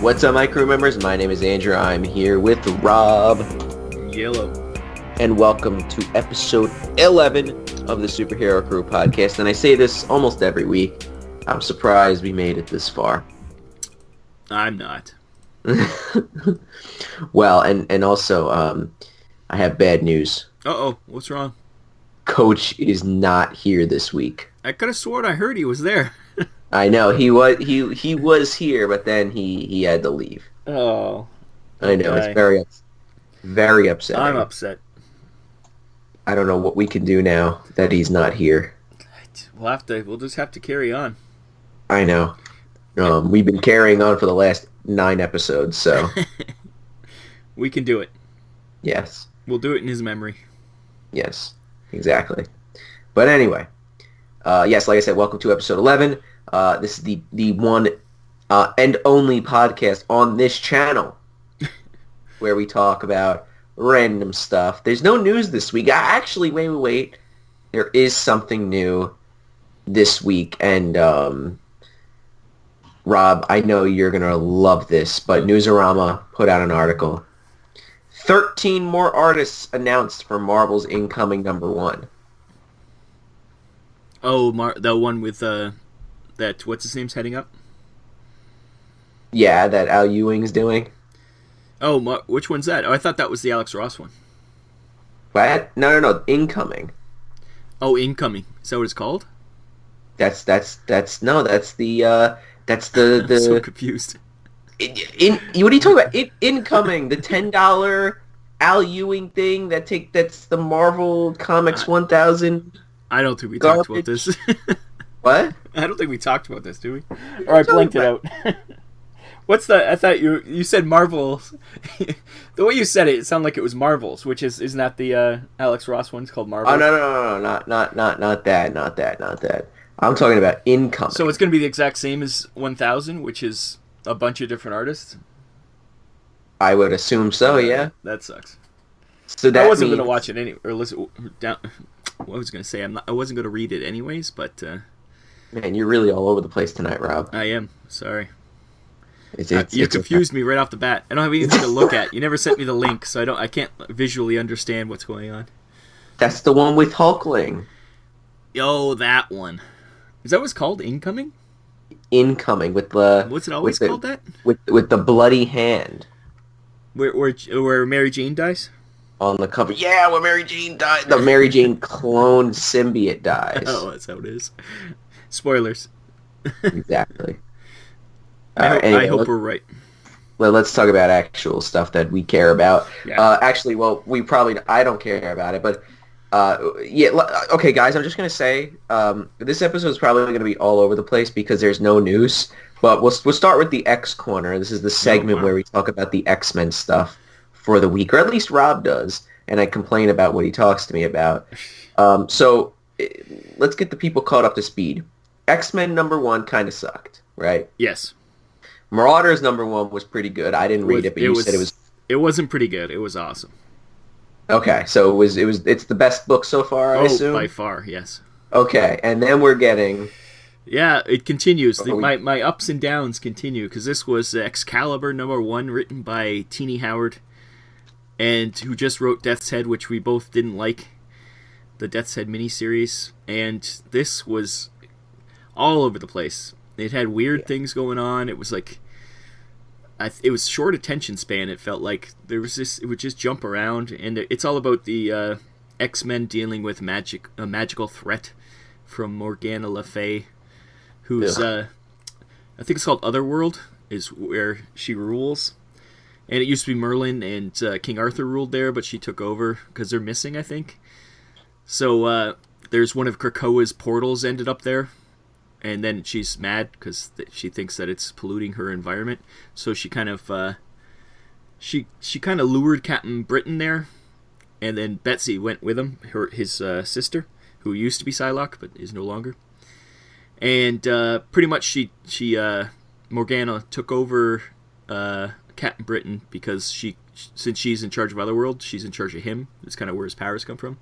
What's up, my crew members? My name is Andrew. I'm here with Rob. Yellow. And welcome to episode 11 of the SuperHeroCrew podcast. And I say this almost every week. I'm surprised we made it this far. I'm not. Well, and also, I have bad news. Uh-oh, what's wrong? Coach is not here this week. I could have sworn I heard he was there. I know he was here, but then he had to leave. Oh. I know, okay. It's very upsetting. I'm upset. I don't know what we can do now that he's not here. We'll just have to carry on. I know. We've been carrying on for the last 9 episodes, so we can do it. Yes. We'll do it in his memory. Yes, exactly. But anyway, yes, like I said, welcome to episode 11. This is the one and only podcast on this channel where we talk about random stuff. There's no news this week. Actually, wait. There is something new this week, and Rob, I know you're going to love this, but Newsarama put out an article. 13 more artists announced for Marvel's incoming #1. Oh, the one with that what's his name's heading up? Yeah, that Al Ewing's doing. Oh, which one's that? Oh, I thought that was the Alex Ross one. What? No, incoming. Oh, incoming. Is that what it's called? That's the I'm so confused. What are you talking about? Incoming, the $10 Al Ewing thing that's the Marvel Comics 1000. I don't think we talked about this. What? I don't think we talked about this, do we? Or I blanked it out. What's the? I thought you said Marvels. The way you said it sounded like it was Marvels, which isn't that the Alex Ross one's called Marvel? Oh no, not that. I'm talking about incoming. So it's going to be the exact same as 1000, which is a bunch of different artists. I would assume so. Yeah. That sucks. So that I wasn't going to watch it or listen. What I was going to say, I wasn't going to read it anyways, but. Man, you're really all over the place tonight, Rob. I am. Sorry. You confused me right off the bat. I don't have anything to look at. You never sent me the link, so I can't visually understand what's going on. That's the one with Hulkling. Oh, that one. Is that what it's called? Incoming? Incoming with the. What's it always called that? With the bloody hand. Where Mary Jane dies? On the cover. Yeah, where Mary Jane dies. The Mary Jane clone symbiote dies. Oh, that's how it is. Spoilers. Exactly. I hope we're right. Well, let's talk about actual stuff that we care about. Yeah. Actually, well, I don't care about it, but yeah. Okay, guys, I'm just gonna say this episode is probably going to be all over the place because there's no news. But we'll start with the X Corner. This is the segment where we talk about the X-Men stuff for the week, or at least Rob does, and I complain about what he talks to me about. So let's get the people caught up to speed. X-Men #1 kind of sucked, right? Yes. Marauders #1 was pretty good. I didn't read it, but you said it was. It wasn't pretty good. It was awesome. Okay, so it's the best book so far, I assume? By far, yes. Okay, and then we're getting. Yeah, it continues. My ups and downs continue because this was Excalibur #1, written by Teenie Howard, and who just wrote Death's Head, which we both didn't like, the Death's Head miniseries, and this was all over the place. It had weird things going on. It was like, it was short attention span. It felt like it would just jump around, and it's all about the X-Men dealing with a magical threat from Morgana Le Fay, who's I think it's called Otherworld, is where she rules. And it used to be Merlin and King Arthur ruled there, but she took over because they're missing, I think. So there's one of Krakoa's portals ended up there. And then she's mad because she thinks that it's polluting her environment. So she kind of she kind of lured Captain Britain there, and then Betsy went with him, his sister, who used to be Psylocke but is no longer. And pretty much she Morgana took over Captain Britain because since she's in charge of Otherworld, she's in charge of him. That's kind of where his powers come from.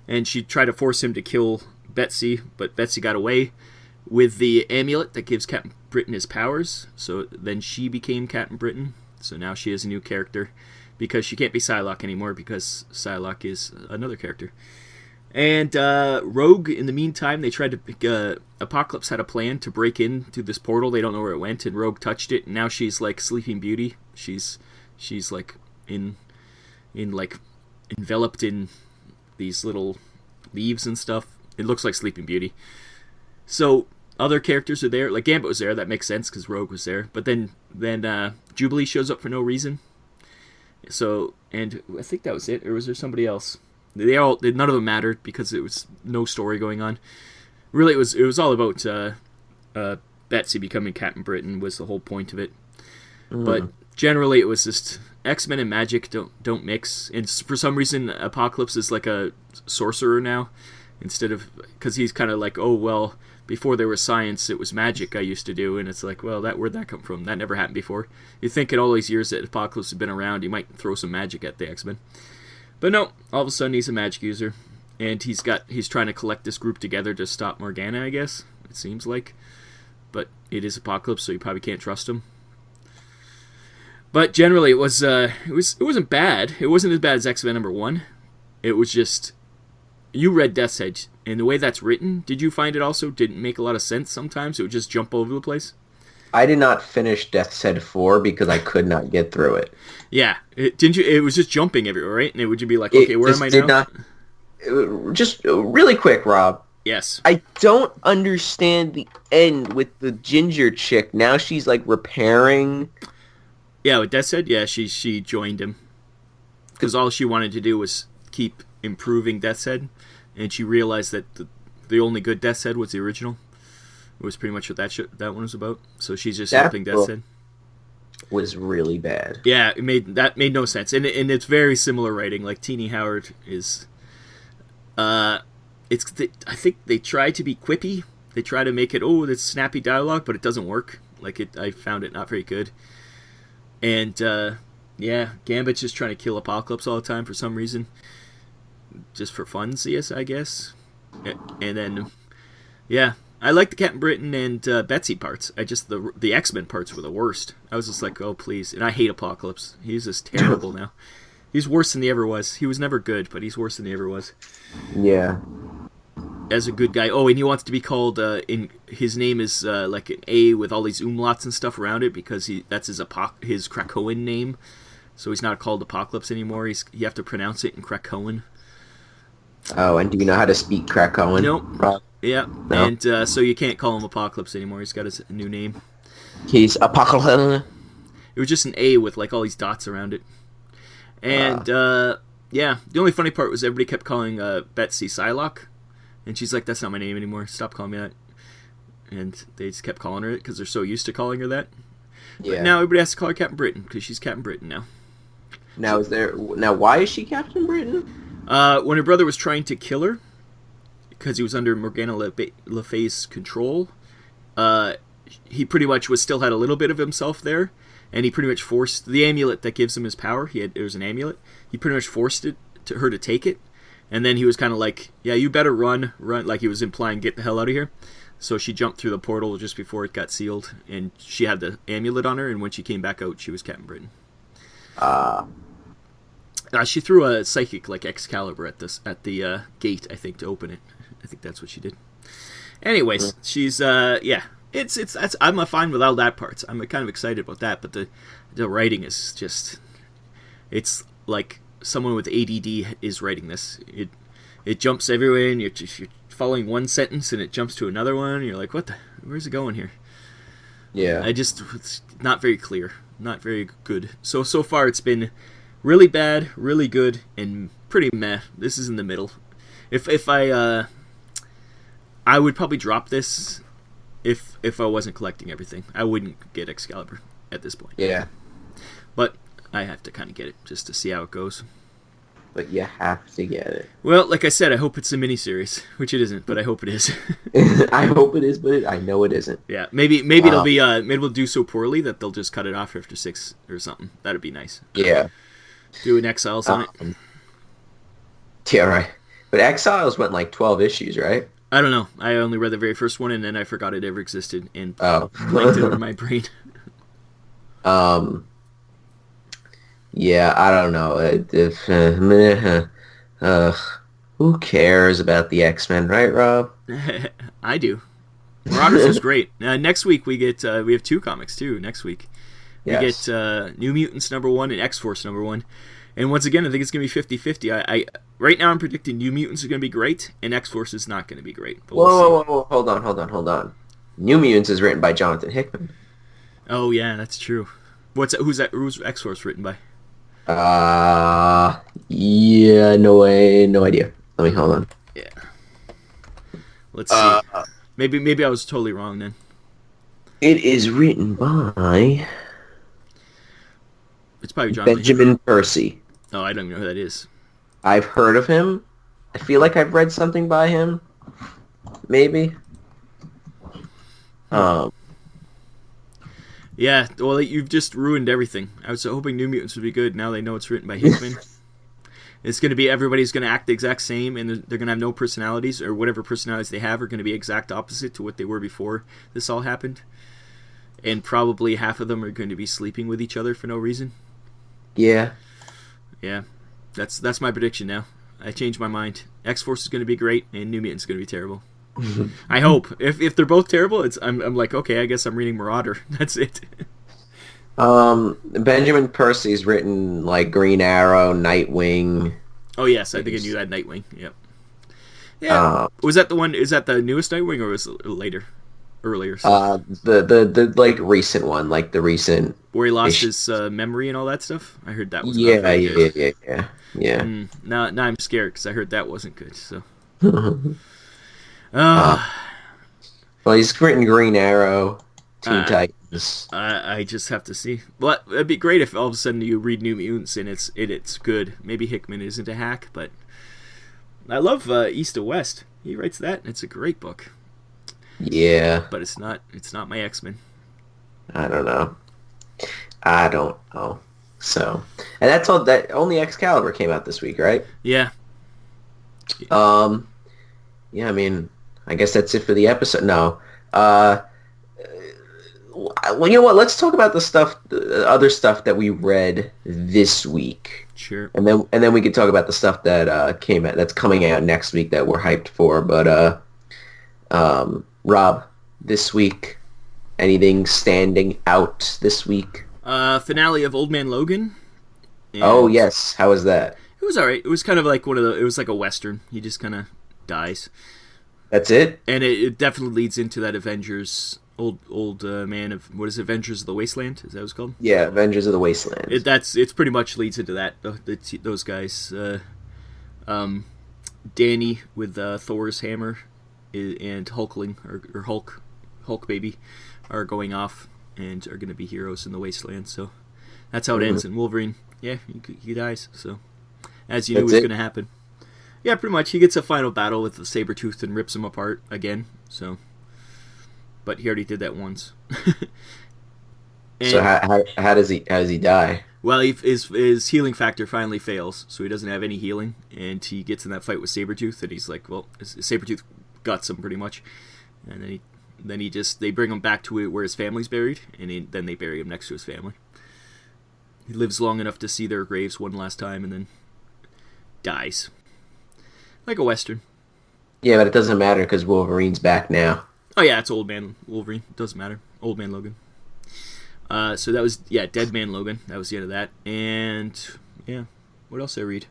And she tried to force him to kill Betsy, but Betsy got away with the amulet that gives Captain Britain his powers. So then she became Captain Britain. So now she is a new character because she can't be Psylocke anymore because Psylocke is another character. And Rogue, in the meantime, they tried to... Apocalypse had a plan to break into this portal. They don't know where it went, and Rogue touched it, and now she's like Sleeping Beauty. She's like enveloped in these little leaves and stuff. It looks like Sleeping Beauty. So other characters are there. Like Gambit was there. That makes sense because Rogue was there. But then Jubilee shows up for no reason. So, and I think that was it. Or was there somebody else? None of them mattered because it was no story going on. Really, it was all about Betsy becoming Captain Britain was the whole point of it. But generally, it was just X-Men and magic don't mix. And for some reason, Apocalypse is like a sorcerer now, instead of because he's kind of like, oh well, before there was science, it was magic I used to do, and it's like, well, where'd that come from? That never happened before. You think in all these years that Apocalypse had been around, he might throw some magic at the X-Men. But no, all of a sudden he's a magic user, and he's trying to collect this group together to stop Morgana, I guess, it seems like. But it is Apocalypse, so you probably can't trust him. But generally it wasn't bad. It wasn't as bad as X-Men #1. It was just, you read Death's Head, and the way that's written, did you find it also didn't make a lot of sense sometimes? It would just jump all over the place? I did not finish Death's Head 4 because I could not get through it. Yeah, didn't you? It was just jumping everywhere, right? And it would just be like, okay, where am I now? Just really quick, Rob. Yes. I don't understand the end with the ginger chick. Now she's like repairing. Yeah, with Death's Head, yeah, she joined him because all she wanted to do was keep improving Death's Head, and she realized that the only good Death's Head was the original. It was pretty much what that one was about. So she's just helping Death's Head. Was really bad. Yeah, it made no sense, and it's very similar writing. Like Teenie Howard is, I think they try to be quippy. They try to make it this snappy dialogue, but it doesn't work. I found it not very good. And yeah, Gambit's just trying to kill Apocalypse all the time for some reason, just for funsies, I guess. And then, yeah. I like the Captain Britain and Betsy parts. The X-Men parts were the worst. I was just like, oh please. And I hate Apocalypse. He's just terrible now. He's worse than he ever was. He was never good, but he's worse than he ever was. Yeah. As a good guy. Oh, and he wants to be called. His name is like an A with all these umlauts and stuff around it because that's his Krakoan name. So he's not called Apocalypse anymore. You have to pronounce it in Krakoan. Oh, and do you know how to speak Krakoan? Nope. Yeah, no. And so you can't call him Apocalypse anymore. He's got his new name. He's Apocalypse. It was just an A with like all these dots around it. And yeah, the only funny part was everybody kept calling Betsy Psylocke, and she's like, "That's not my name anymore. Stop calling me that." And they just kept calling her it because they're so used to calling her that. Yeah. But now everybody has to call her Captain Britain because she's Captain Britain now. Now why is she Captain Britain? When her brother was trying to kill her, because he was under Morgana Le Fay's control, he pretty much still had a little bit of himself there, and he pretty much forced the amulet that gives him his power. It was an amulet. He pretty much forced her to take it, and then he was kind of like, "Yeah, you better run," like he was implying, "Get the hell out of here." So she jumped through the portal just before it got sealed, and she had the amulet on her. And when she came back out, she was Captain Britain. She threw a psychic like Excalibur at the gate, I think, to open it. I think that's what she did. Anyways, she's yeah. I'm fine with all that parts. I'm kind of excited about that, but the writing is just, it's like someone with ADD is writing this. It jumps everywhere, and you're following one sentence, and it jumps to another one. And you're like, where's it going here? Yeah. It's not very clear, not very good. So far it's been really bad, really good, and pretty meh. This is in the middle. If I would probably drop this if I wasn't collecting everything. I wouldn't get Excalibur at this point. Yeah. But I have to kind of get it just to see how it goes. But you have to get it. Well, like I said, I hope it's a miniseries, which it isn't, but I hope it is. I hope it is, but I know it isn't. Yeah, maybe it'll be maybe it'll do so poorly that they'll just cut it off after 6 or something. That'd be nice. Yeah. Do an Exiles on it. Yeah, right. But Exiles went like 12 issues, right? I don't know. I only read the very first one, and then I forgot it ever existed, and Oh. blanked it in my brain. Yeah, I don't know. Who cares about the X-Men, right, Rob? I do. Marauders was great. Next week we have 2 comics too. Next week we Yes. get New Mutants #1 and X-Force #1. And once again, I think it's going to be 50-50. I right now I'm predicting New Mutants are going to be great, and X-Force is not going to be great. But we'll see. Whoa, hold on. New Mutants is written by Jonathan Hickman. Oh yeah, that's true. Who's X-Force written by? Yeah, no idea. Let me hold on. Yeah. Let's see. Maybe I was totally wrong then. It is written by It's probably Jonathan. Benjamin Percy. Oh, I don't even know who that is. I've heard of him. I feel like I've read something by him. Maybe. Yeah, well, you've just ruined everything. I was hoping New Mutants would be good. Now they know it's written by Hickman. It's going to be everybody's going to act the exact same, and they're going to have no personalities, or whatever personalities they have are going to be exact opposite to what they were before this all happened. And probably half of them are going to be sleeping with each other for no reason. Yeah. Yeah, that's my prediction now. I changed my mind. X-Force is going to be great, and New Mutants is going to be terrible. I hope. If they're both terrible, I'm like, okay, I guess I'm reading Marauder. That's it. Benjamin Percy's written like Green Arrow, Nightwing. Oh yes, I think I knew that. Nightwing. Yep. Yeah. Was that the one? Is that the newest Nightwing, or was it later, earlier? The like recent one, like the recent where he lost his memory and all that stuff. I heard that was yeah. Now I'm scared because I heard that wasn't good. So. Well, he's written Green Arrow, Teen Titans. I just have to see. Well, it'd be great if all of a sudden you read New Mutants and it's good. Maybe Hickman isn't a hack, but I love East to West. He writes that, and it's a great book. Yeah, but it's not my X-Men. I don't know. So, and that's all. That only Excalibur came out this week, right? Yeah. Yeah. I mean, I guess that's it for the episode. No. Well, you know what? Let's talk about the other stuff that we read this week. Sure. And then we could talk about the stuff that that's coming out next week that we're hyped for. But Rob, this week, anything standing out this week? Finale of Old Man Logan. Oh yes, how was that? It was alright. It was kind of like it was like a Western. He just kind of dies. That's it? And it definitely leads into that Avengers old man of what is it, Avengers of the Wasteland? Is that what it's called? Yeah, Avengers of the Wasteland. It's pretty much leads into that. Those guys, Danny with Thor's hammer and Hulkling or Hulk baby are going off and are going to be heroes in the Wasteland. So that's how it ends. And Wolverine, yeah, he dies. So as you knew was going to happen. Yeah, pretty much. He gets a final battle with the Sabretooth and rips him apart again. So, but he already did that once. So how does he die? Well, his healing factor finally fails, so he doesn't have any healing, and he gets in that fight with Sabretooth, and he's like, well, Sabretooth guts him pretty much, and then they bring him back to where his family's buried, and then they bury him next to his family. He lives long enough to see their graves one last time, and then dies. Like a Western. Yeah, but it doesn't matter because Wolverine's back now. Oh yeah, it's Old Man Wolverine. It doesn't matter. Old Man Logan. So that was, Dead Man Logan. That was the end of that. And, yeah, what else did I read?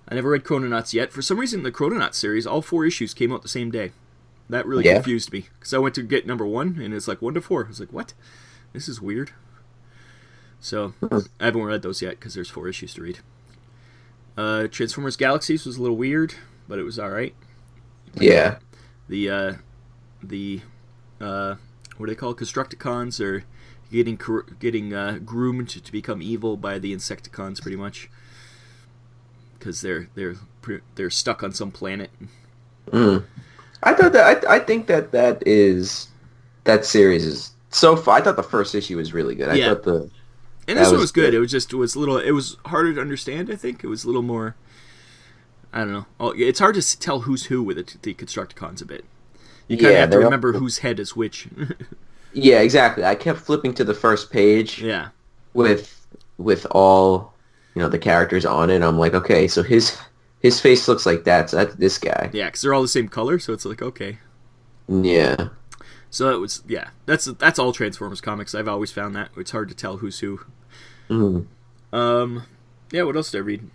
I never read Chrononauts yet. For some reason, the Chrononauts series, all 4 issues came out the same day. That really confused me. Because I went to get number 1, and it's like 1 to 4. I was like, what? This is weird. So, I haven't read those yet, because there's 4 issues to read. Transformers Galaxies was a little weird, but it was alright. Yeah. The what do they call it? Constructicons are getting groomed to become evil by the Insecticons, pretty much, because they're stuck on some planet. I think that series is so far. I thought the first issue was really good. I thought and this one was good. It was a little. It was harder to understand. I think it was a little more. I don't know. Oh, it's hard to tell who's who with the Constructicons a bit. You kind of Yeah, have to remember whose head is which. yeah, exactly. I kept flipping to the first page Yeah. with all, the characters on it. I'm like, okay, so his face looks like that, so that's this guy. Yeah, because they're all the same color, so it's like, okay. Yeah. So it was, yeah. That's all Transformers comics. I've always found that. It's hard to tell who's who. Mm. Yeah, what else did I read?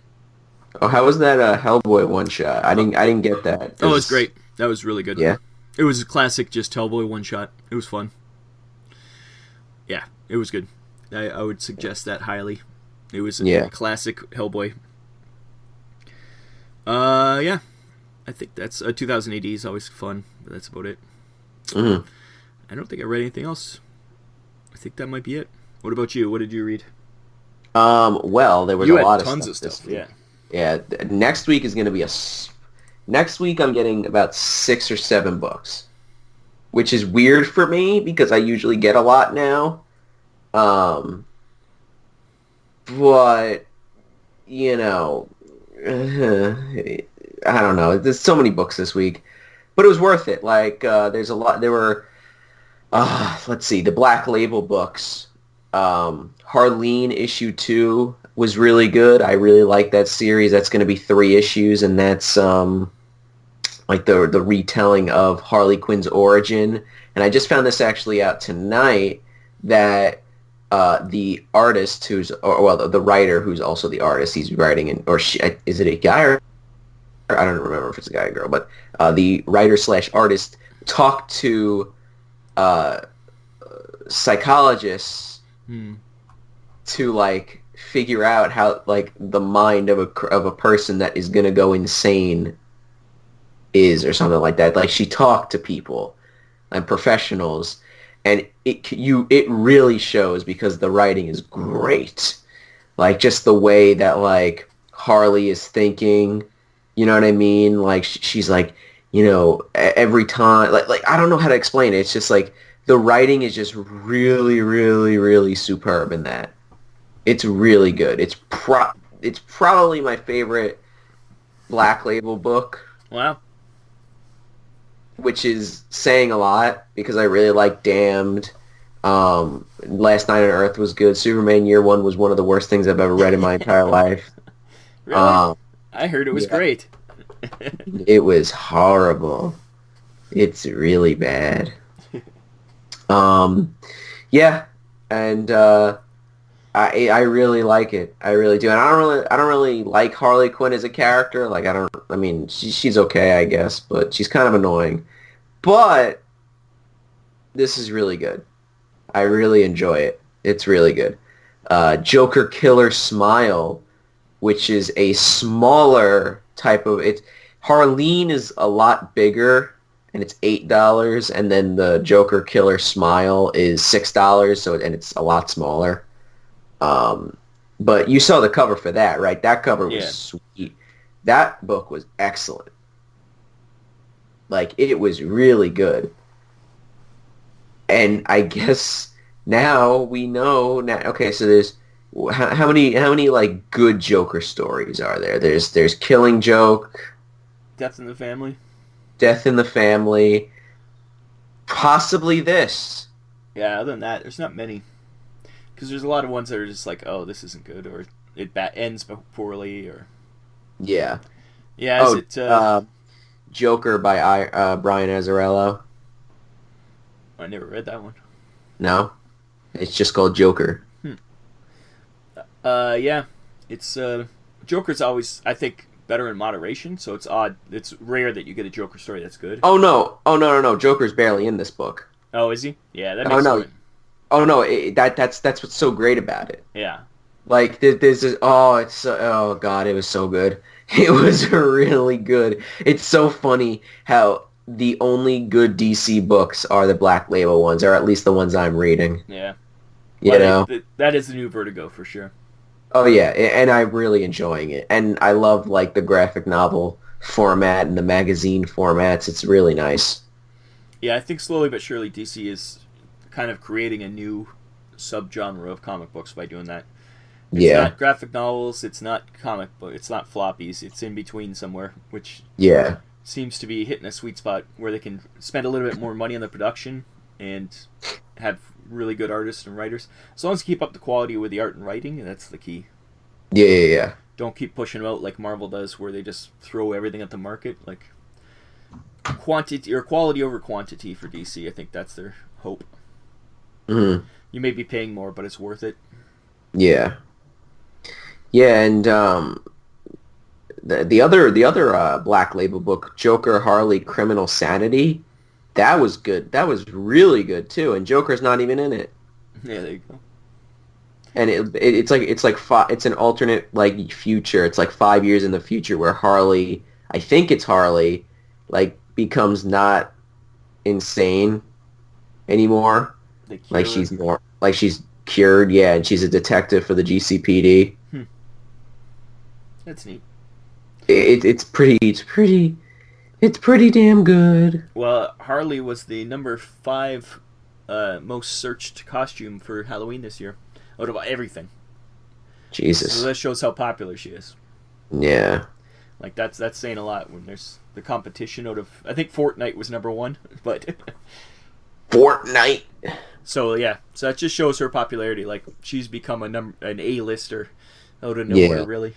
Oh, how was that Hellboy one shot? I didn't get that. Oh, it was great. That was really good. Yeah. It was a classic, just Hellboy one shot. It was fun. Yeah, it was good. I would suggest that highly. It was a classic Hellboy. Yeah. I think that's 2000 AD is always fun, but that's about it. Mm-hmm. I don't think I read anything else. I think that might be it. What about you? What did you read? Well, there was You a had lot of tons stuff of stuff. this week. Yeah. Yeah, next week is going to be next week I'm getting about 6 or 7 books, which is weird for me because I usually get a lot now. But I don't know. There's so many books this week, but it was worth it. Like, there's a lot. There were, let's see, the Black Label books. Harleen issue 2 was really good. I really like that series. That's going to be 3 issues, and that's like the retelling of Harley Quinn's origin. And I just found this actually out tonight that the artist the writer who's also the artist, he's writing is it a guy or I don't remember if it's a guy or girl, but the writer/artist talked to psychologists to like figure out how like the mind of a person that is gonna go insane is, or something like that. Like, she talked to people and professionals, and it really shows because the writing is great. Like, just the way that like Harley is thinking, you know what I mean? Like, she's like, every time, like I don't know how to explain it. It's just like the writing is just really, really, really superb in that. It's really good. It's probably my favorite Black Label book. Wow. Which is saying a lot because I really like Damned. Last Night on Earth was good. Superman Year One was one of the worst things I've ever read in my entire life. Really? I heard it was great. It was horrible. It's really bad. Yeah, and I really like it. I really do, and I don't really like Harley Quinn as a character. Like, I mean, she's okay, I guess, but she's kind of annoying. But this is really good. I really enjoy it. It's really good. Joker Killer Smile, which is a smaller type of it. Harleen is a lot bigger, and it's $8, and then the Joker Killer Smile is $6, and it's a lot smaller. But you saw the cover for that, right? That cover was sweet. That book was excellent. Like, it was really good. And I guess now we know now. Okay, so there's how many like good Joker stories are there? There's Killing Joke, Death in the Family. Death in the Family, possibly this. Yeah, other than that, there's not many. Because there's a lot of ones that are just like, oh, this isn't good, or it ends poorly, or... Yeah. Yeah, Joker by Brian Azzarello. I never read that one. No? It's just called Joker. Yeah. It's, Joker's always, I think, better in moderation, so it's odd. It's rare that you get a Joker story that's good. Oh, no. Joker's barely in this book. Oh, is he? Yeah, that makes sense. Oh no! That's what's so great about it. Yeah. Like there's this. Oh god! It was so good. It was really good. It's so funny how the only good DC books are the Black Label ones, or at least the ones I'm reading. Yeah. You know. That is the new Vertigo for sure. Oh yeah, and I'm really enjoying it, and I love like the graphic novel format and the magazine formats. It's really nice. Yeah, I think slowly but surely DC is kind of creating a new subgenre of comic books by doing that. It's Yeah. not graphic novels. It's not comic book. It's not floppies. It's in between somewhere, which Yeah. seems to be hitting a sweet spot where they can spend a little bit more money on the production and have really good artists and writers. As long as you keep up the quality with the art and writing, that's the key. Yeah, yeah, yeah. Don't keep pushing them out like Marvel does, where they just throw everything at the market. Like quantity or quality over quantity for DC. I think that's their hope. Mm-hmm. You may be paying more, but it's worth it. Yeah. Yeah, and the other Black Label book, Joker Harley Criminal Sanity, that was good. That was really good too, and Joker's not even in it. Yeah, there you go. And it's an alternate like future. It's like 5 years in the future where Harley, I think it's Harley, like becomes not insane anymore. Like she's cured, yeah, and she's a detective for the GCPD. That's neat. It's pretty damn good. Well, Harley was the number 5 most searched costume for Halloween this year, out of everything. Jesus. So that shows how popular she is. Yeah. Like that's saying a lot when there's the competition out of. I think Fortnite was number 1, but Fortnite. So yeah, so that just shows her popularity. Like she's become an A-lister out of nowhere, really.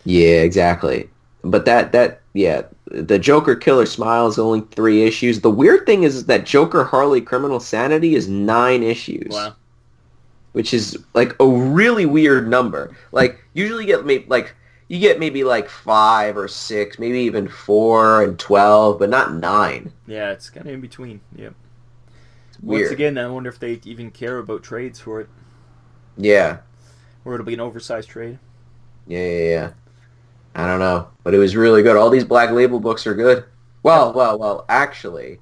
Yeah, exactly. But the Joker Killer Smile is only 3 issues. The weird thing is that Joker Harley Criminal Sanity is 9 issues. Wow. Which is like a really weird number. Like usually you get maybe like 5 or 6, maybe even 4 and 12, but not 9. Yeah, it's kind of in between. Yep. Weird. Once again, I wonder if they even care about trades for it. Yeah. Or it'll be an oversized trade. Yeah. I don't know, but it was really good. All these Black Label books are good. Well, actually,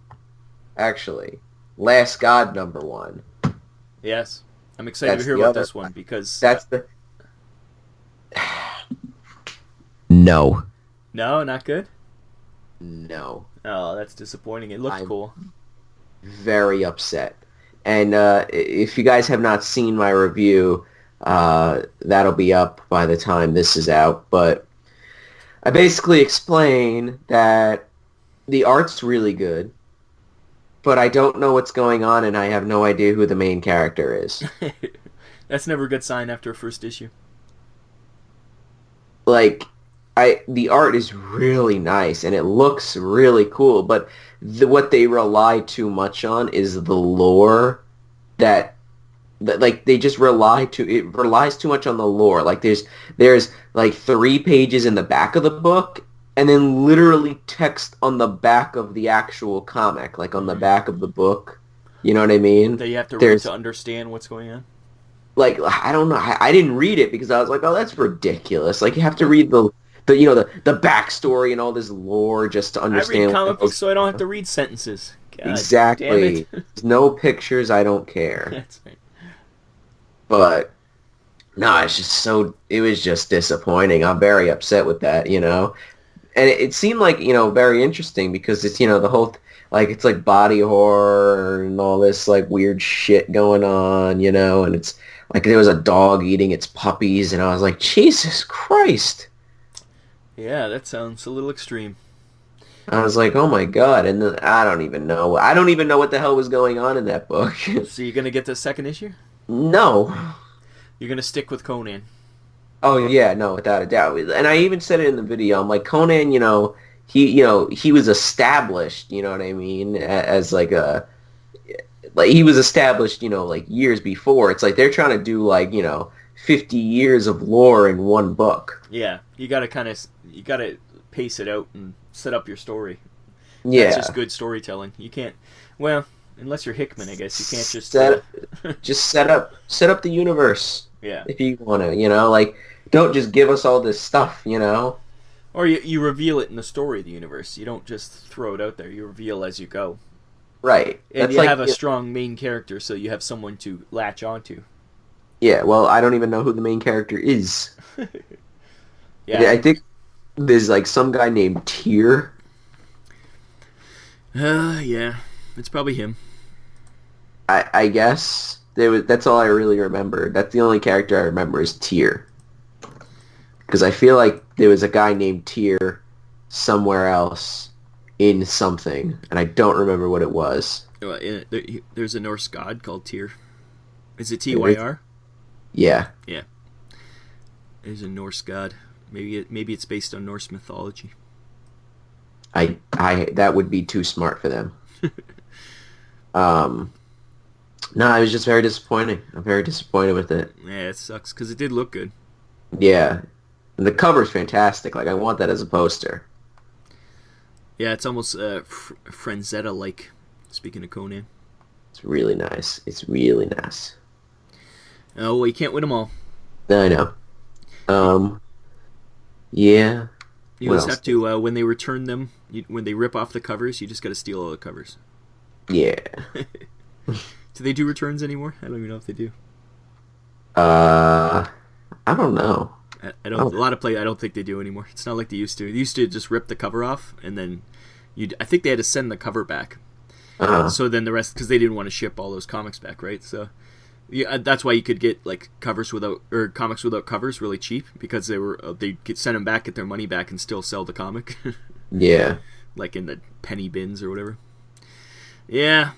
Last God number 1. Yes. I'm excited That's to hear the about other this one one. because... That's the... No. No, not good? No. Oh, that's disappointing. It looked cool. Very upset. And if you guys have not seen my review, that'll be up by the time this is out. But I basically explain that the art's really good, but I don't know what's going on, and I have no idea who the main character is. That's never a good sign after a first issue. Like, the art is really nice, and it looks really cool, but what they rely too much on is the lore that like they just it relies too much on the lore. Like there's like 3 pages in the back of the book, and then literally text on the back of the actual comic, like on the back of the book. You know what I mean? That you have to read to understand what's going on. Like I don't know. I didn't read it because I was like, oh, that's ridiculous. Like you have to read the backstory and all this lore just to understand. I read comic books so I don't have to read sentences. God exactly. There's no pictures. I don't care. That's right. But no, it was just disappointing. I'm very upset with that, And it seemed like, very interesting because it's, the whole, it's like body horror and all this, like, weird shit going on, and it's like there was a dog eating its puppies, and I was like, Jesus Christ. Yeah, that sounds a little extreme. I was like, oh my God, and then I don't even know what the hell was going on in that book. So you're going to get the second issue? No. You're going to stick with Conan? Oh yeah, no, without a doubt. And I even said it in the video. I'm like, Conan, he was established, you know what I mean, as he was established, like years before. It's like they're trying to do 50 years of lore in one book. Yeah, you got to pace it out and set up your story. Yeah. That's just good storytelling. You can't, unless you're Hickman, I guess, you can't just... just set up the universe. Yeah. If you want to, don't just give us all this stuff, Or you reveal it in the story of the universe. You don't just throw it out there. You reveal as you go. Right. And you have a strong main character, so you have someone to latch onto. Yeah, well, I don't even know who the main character is. Yeah. I think there's, some guy named Tyr. Yeah. It's probably him. I guess. That's all I really remember. That's the only character I remember is Tyr. Because I feel like there was a guy named Tyr somewhere else in something, and I don't remember what it was. There's a Norse god called Tyr. Is it Tyr? Yeah. Yeah. There's a Norse god. Maybe it's based on Norse mythology. I that would be too smart for them. No, it was just very disappointing. I'm very disappointed with it. Yeah, it sucks because it did look good. Yeah. And the cover's fantastic. Like, I want that as a poster. Yeah, it's almost Frenzetta-like, speaking of Conan. It's really nice. It's really nice. Oh, well, you can't win them all. I know. Yeah. You just have to, when they return them, when they rip off the covers, you just got to steal all the covers. Yeah. Do they do returns anymore? I don't even know if they do. I don't know. I don't. A lot of play. I don't think they do anymore. It's not like they used to. They used to just rip the cover off, and then I think they had to send the cover back. So then the rest, because they didn't want to ship all those comics back, right? So yeah, that's why you could get like comics without covers really cheap, because they could send them back, get their money back, and still sell the comic. Yeah. Like in the penny bins or whatever. Yeah,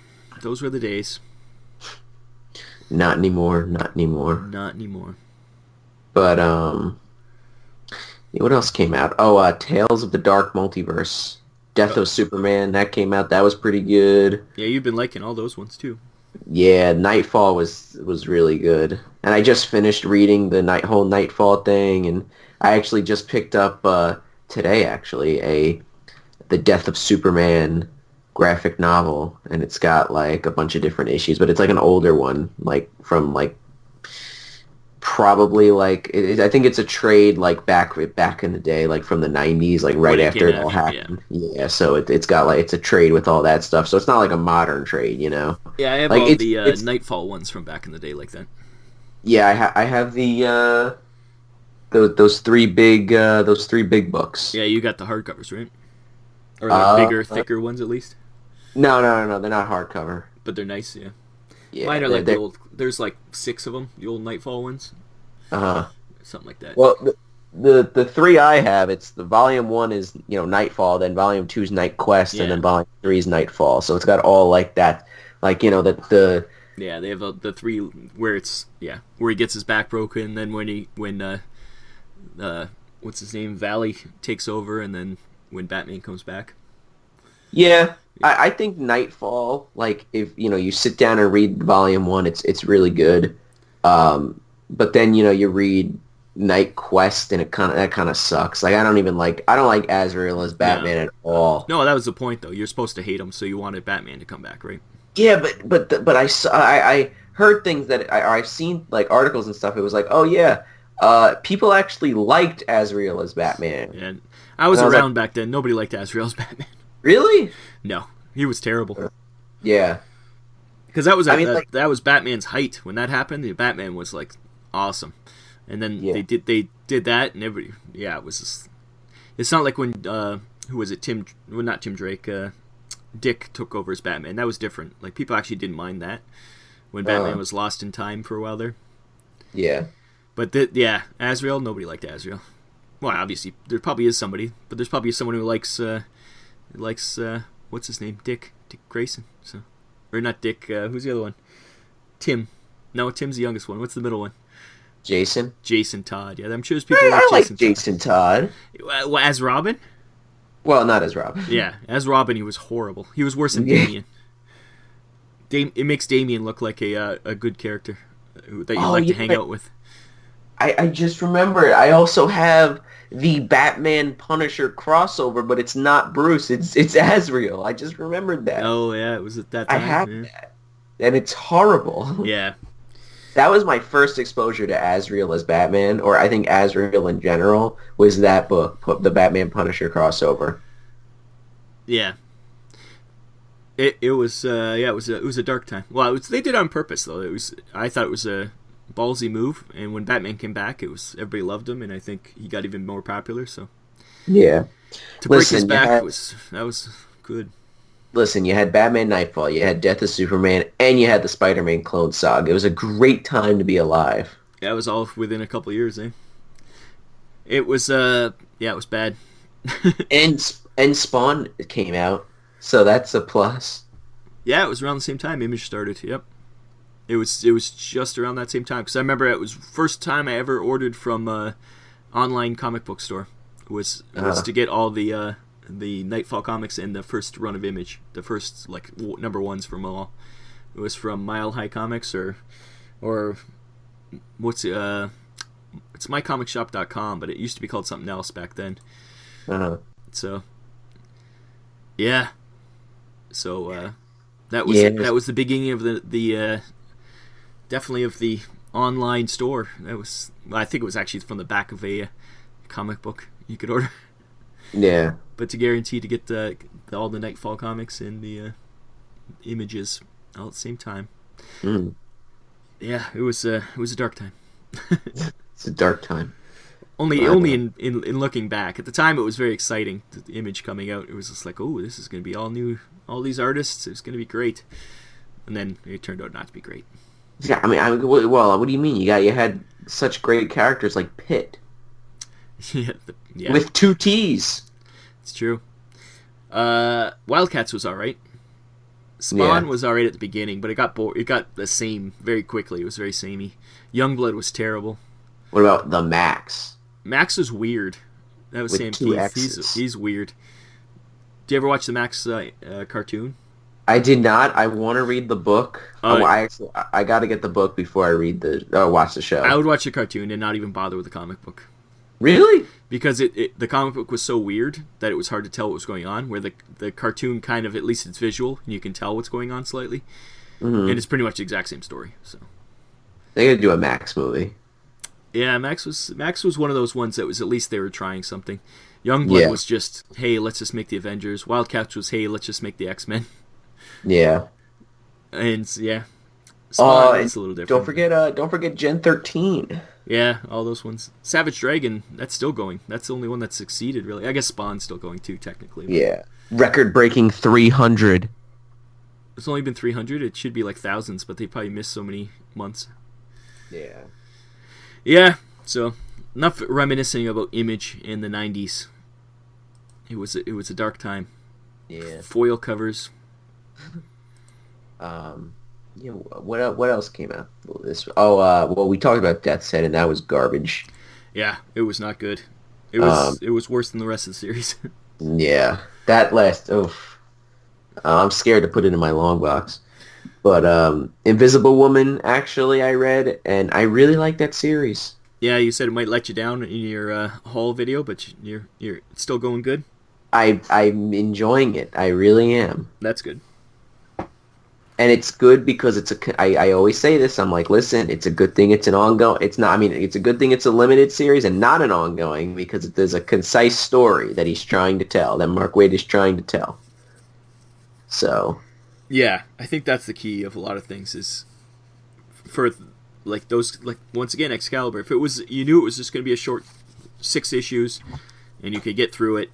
those were the days. Not anymore. Not anymore. Not anymore. But what else came out? Oh, Tales of the Dark Multiverse. Death of Superman, that came out. That was pretty good. Yeah, you've been liking all those ones too. Yeah, Nightfall was really good. And I just finished reading the whole Nightfall thing, and I actually just picked up today actually the Death of Superman graphic novel, and it's got like a bunch of different issues, but it's like an older one, like from like probably like I think it's a trade like back in the day, like from the 90s, like right after it all happened. Yeah, so it's got like, it's a trade with all that stuff, so it's not like a modern trade, you know. Yeah, I have like, all the Nightfall ones from back in the day like that. Yeah, I have the those three big books. Yeah, you got the hardcovers, right? Or the bigger, thicker ones at least. No, they're not hardcover, but they're nice. Yeah. Yeah, mine are like the old. There's like 6 of them, the old Nightfall ones. Something like that. Well, the 3 I have, it's the volume 1 is Nightfall, then volume 2 is Night Quest, and then volume 3 is Nightfall. So it's got all like that, like the. Yeah, they have the 3 where where he gets his back broken, then when what's his name, Valley takes over, and then when Batman comes back. Yeah. I think Nightfall, like, if you sit down and read volume 1, it's really good. But then you read Night Quest, and that kind of sucks. Like, I don't like Azrael as Batman at all. No, that was the point though. You're supposed to hate him, so you wanted Batman to come back, right? Yeah, but I heard things that I've seen, like articles and stuff. It was like, oh yeah, people actually liked Azrael as Batman. And I was around back then. Nobody liked Azrael as Batman. Really? No, he was terrible. Yeah, because that was that was Batman's height when that happened. The Batman was like awesome, and then they did that, and everybody, it was just, it's not like when who was it, not Tim Drake, Dick took over as Batman. That was different. Like, people actually didn't mind that when Batman was lost in time for a while there. Yeah, but Azrael, nobody liked Azrael. Well, obviously there probably is somebody, but there's probably someone who likes what's his name, Dick Grayson. So, or not Dick. Who's the other one? Tim. No, Tim's the youngest one. What's the middle one? Jason Todd. Yeah, I'm sure there's people like Jason Todd. Well, as Robin? Well, not as Robin. Yeah, as Robin, he was horrible. He was worse than Damian. It makes Damian look like a good character that you like to hang out with. I just remembered. I also have the Batman Punisher crossover, but it's not Bruce. It's Azrael. I just remembered that. Oh yeah, it was at that time. I have that, and it's horrible. Yeah. That was my first exposure to Azrael as Batman, or I think Azrael in general, was that book, the Batman Punisher crossover. Yeah. It was it was a dark time. Well, they did it on purpose though. I thought it was a ballsy move, and when Batman came back, everybody loved him, and I think he got even more popular. So yeah, to break his back was good. listen, you had Batman Nightfall, you had Death of Superman, and you had the Spider-Man clone saga. It was a great time to be alive. Yeah, it was all within a couple of years, eh? It was, it was bad. And Spawn came out, so that's a plus. Yeah, it was around the same time Image started. Yep, it was just around that same time because I remember it was first time I ever ordered from online comic book store. Was to get all the Nightfall comics and the first run of Image, the first like number ones from all. It was from Mile High Comics or what's it's mycomicshop.com, but it used to be called something else back then. So yeah, so that was the beginning of the definitely of the online store. That was, I think it was actually from the back of a comic book you could order. Yeah, but to guarantee to get all the Nightfall comics and the images all at the same time. Yeah, it was a dark time. It's a dark time. Only in looking back. At the time, it was very exciting. The Image coming out, it was just like, oh, this is going to be all new, all these artists. It's going to be great. And then it turned out not to be great. Yeah, I mean, well, what do you mean? You had such great characters like Pitt. yeah. With 2 T's. It's true. Wildcats was all right. Spawn was all right at the beginning, but it got it got the same very quickly. It was very samey. Youngblood was terrible. What about the Max? Max was weird. That was Sam Keith. He's weird. Do you ever watch the Max cartoon? I did not. I want to read the book. I got to get the book before I watch the show. I would watch the cartoon and not even bother with the comic book. Really? Because the comic book was so weird that it was hard to tell what was going on, where the cartoon kind of, at least it's visual, and you can tell what's going on slightly. And it's pretty much the exact same story. So they gotta do a Max movie. Yeah, Max was one of those ones that was, at least they were trying something. Youngblood was just, hey, let's just make the Avengers. Wildcats was, hey, let's just make the X-Men. Yeah. And Spawn is a little different. Don't forget Gen 13. Yeah, all those ones. Savage Dragon, that's still going. That's the only one that succeeded, really. I guess Spawn's still going too, technically. Yeah. Record-breaking 300. It's only been 300. It should be like thousands, but they probably missed so many months. Yeah. Yeah, so enough reminiscing about Image in the 90s. It was a dark time. Yeah. Foil covers. What else came out? Well, we talked about Death's Head, and that was garbage. Yeah, it was not good. It was worse than the rest of the series. Yeah, that last. I'm scared to put it in my long box. But Invisible Woman, actually, I read, and I really like that series. Yeah, you said it might let you down in your haul video, but you're still going good. I'm enjoying it. I really am. That's good. And it's good because I always say this. I'm like, listen, it's a good thing it's an ongoing. It's not. I mean, it's a good thing it's a limited series and not an ongoing because there's a concise story that he's trying to tell, that Mark Waid is trying to tell. So. Yeah, I think that's the key of a lot of things is for like those, like once again Excalibur. If you knew it was just going to be a short 6 issues and you could get through it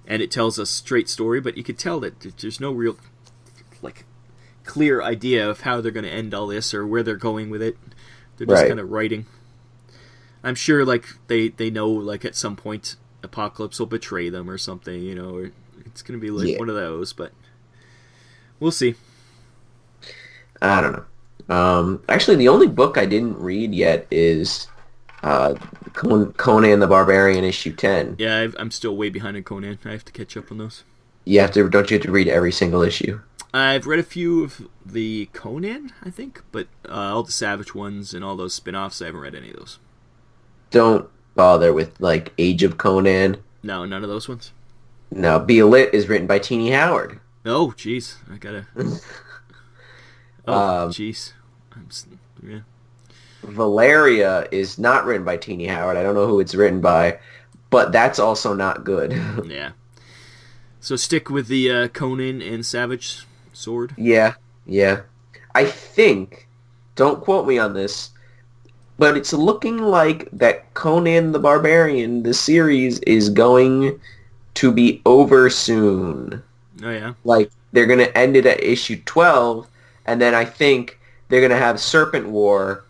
and it tells a straight story, but you could tell that there's no real like clear idea of how they're going to end all this or where they're going with it. They're just kind of writing. I'm sure like they know like at some point Apocalypse will betray them or something, you know, or it's going to be like one of those, but we'll see. I don't know. Actually, the only book I didn't read yet is Conan the Barbarian issue 10. Yeah, I'm still way behind on Conan. I have to catch up on those. Don't you have to read every single issue? I've read a few of the Conan, I think, but all the Savage ones and all those spin-offs, I haven't read any of those. Don't bother with, like, Age of Conan. No, none of those ones? No, Be Lit is written by Teenie Howard. Oh, jeez. I gotta... Oh, jeez. Yeah. Valeria is not written by Teenie Howard. I don't know who it's written by, but that's also not good. Yeah. So stick with the Conan and Savage sword? Yeah. I think, don't quote me on this, but it's looking like that Conan the Barbarian, the series, is going to be over soon. Oh, yeah? Like, they're going to end it at issue 12, and then I think they're going to have Serpent War,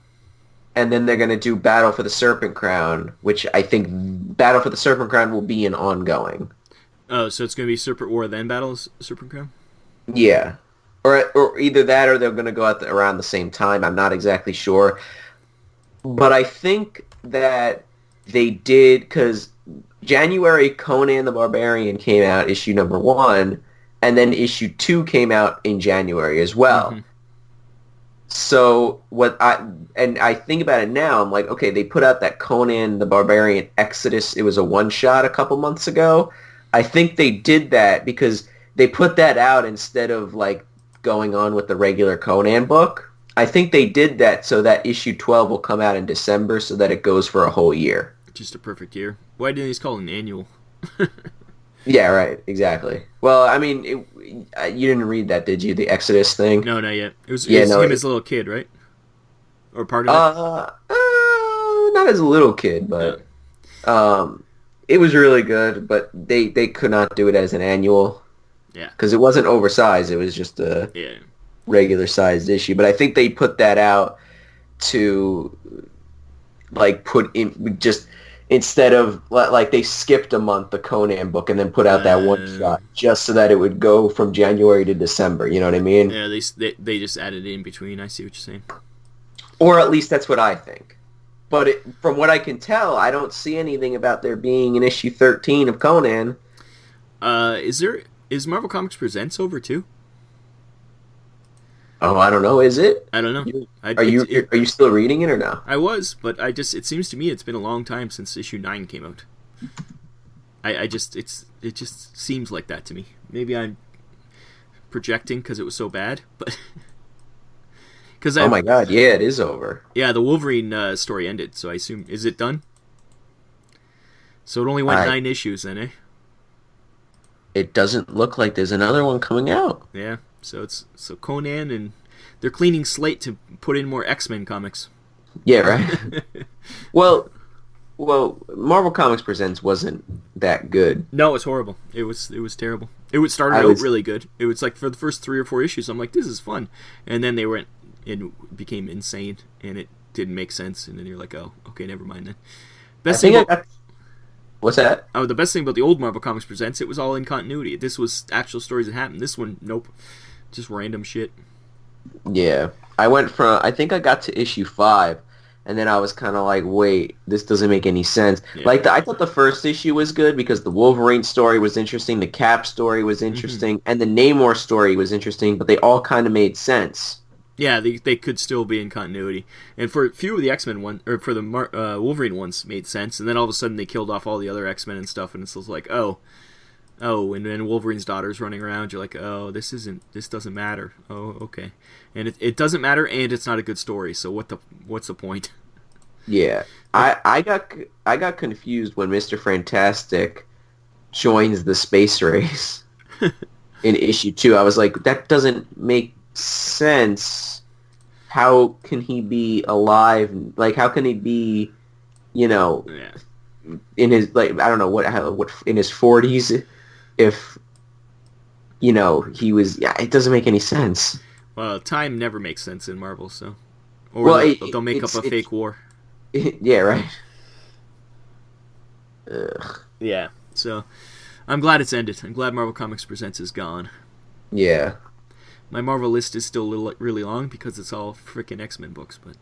and then they're going to do Battle for the Serpent Crown, which I think Battle for the Serpent Crown will be an ongoing. Oh, so it's going to be Serpent War, then Battle of Serpent Crown? Yeah. Or either that or they're going to go out around the same time. I'm not exactly sure. But I think that they did, because January, Conan the Barbarian came out, issue number 1, and then issue 2 came out in January as well. Mm-hmm. So I think about it now, I'm like, okay, they put out that Conan the Barbarian Exodus. It was a one-shot a couple months ago. I think they did that because they put that out instead of like going on with the regular Conan book. I think they did that so that issue 12 will come out in December so that it goes for a whole year. Just a perfect year. Why didn't they call it an annual? Yeah, right. Exactly. Well, I mean, you didn't read that, did you? The Exodus thing? No, not yet. It was him as a little kid, right? Or part of it? Not as a little kid, but it was really good. But they could not do it as an annual. Yeah. Because it wasn't oversized. It was just a regular sized issue. But I think they put that out to like put in just instead of like they skipped a month the Conan book and then put out that one shot just so that it would go from January to December. You know what I mean? Yeah, they just added it in between. I see what you're saying. Or at least that's what I think. But from what I can tell, I don't see anything about there being an issue 13 of Conan. Is Marvel Comics Presents over too? Oh, I don't know. Is it? I don't know. Are you still reading it or no? I was, but it seems to me it's been a long time since issue 9 came out. It just seems like that to me. Maybe I'm projecting because it was so bad, but oh my god, yeah, it is over. Yeah, the Wolverine story ended, so I assume is it done? So it only went 9 issues then, eh? It doesn't look like there's another one coming out. Yeah, so Conan, and they're cleaning slate to put in more X-Men comics. Yeah, right. Well, Marvel Comics Presents wasn't that good. No, it was horrible. It was terrible. It started out really good. It was like for the first 3 or 4 issues, I'm like, this is fun, and then it became insane, and it didn't make sense, and then you're like, oh, okay, never mind then. What's that? Oh, the best thing about the old Marvel Comics Presents, it was all in continuity. This was actual stories that happened. This one, nope. Just random shit. Yeah. I think I got to issue 5, and then I was kind of like, wait, this doesn't make any sense. Yeah. I thought the first issue was good because the Wolverine story was interesting, the Cap story was interesting, and the Namor story was interesting, but they all kind of made sense. Yeah, they could still be in continuity. And for a few of the X-Men ones, or for the Wolverine ones, made sense. And then all of a sudden they killed off all the other X-Men and stuff, and it's just like, oh, and then Wolverine's daughter's running around. You're like, oh, this doesn't matter. Oh, okay. And it doesn't matter, and it's not a good story. So what's the point? Yeah, I got confused when Mr. Fantastic joins the space race in issue 2. I was like, that doesn't make sense. How can he be alive? Like, how can he be, in his, like, I don't know what in his 40s if he was. Yeah, it doesn't make any sense. Well, time never makes sense in Marvel, so they'll make up a fake war. Yeah, right. Ugh. Yeah, so I'm glad it's ended. I'm glad Marvel Comics Presents is gone. Yeah. My Marvel list is still really long because it's all freaking X-Men books, but...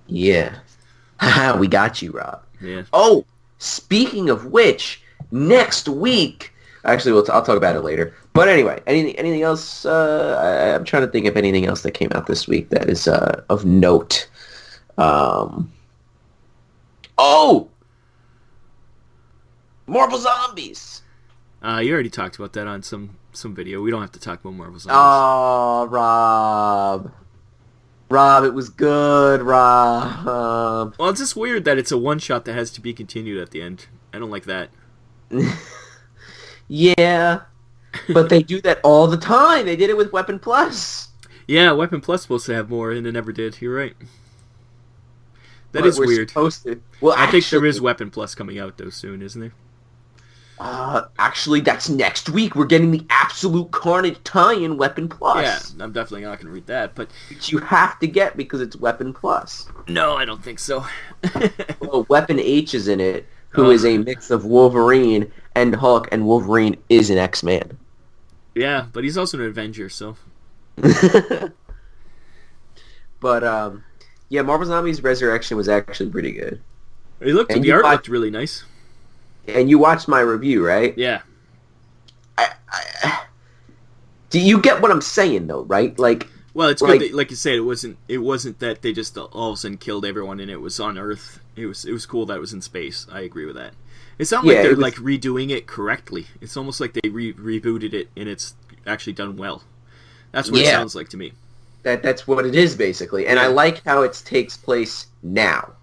Yeah. Haha, we got you, Rob. Yeah. Oh, speaking of which, next week... Actually, I'll talk about it later. But anyway, anything else? I'm trying to think of anything else that came out this week that is of note. Marvel Zombies! You already talked about that on some video. We don't have to talk about Marvel Zombies. Oh, Rob, it was good, Rob. Well, it's just weird that it's a one-shot that has to be continued at the end. I don't like that. Yeah, but they do that all the time. They did it with Weapon Plus. Yeah, Weapon Plus supposed to have more, and it never did. You're right. That is weird. Supposed to. Well, I think there is Weapon Plus coming out, though, soon, isn't there? Actually, that's next week. We're getting the Absolute Carnage tie-in Weapon Plus. Yeah, I'm definitely not going to read that, but... Which you have to get because it's Weapon Plus. No, I don't think so. Well, Weapon H is in it, who is a mix of Wolverine and Hulk, and Wolverine is an X-Man. Yeah, but he's also an Avenger, so... But, yeah, Marvel Zombies Resurrection was actually pretty good. The art looked really nice. And you watched my review, right? Yeah. Do you get what I'm saying, though, right? Like, well, it's good that, like you said, it wasn't that they just all of a sudden killed everyone and it was on Earth. It was cool that it was in space. I agree with that. It's not like they're like redoing it correctly. It's almost like they rebooted it and it's actually done well. That's what it sounds like to me. That's what it is, basically. And I like how it takes place now.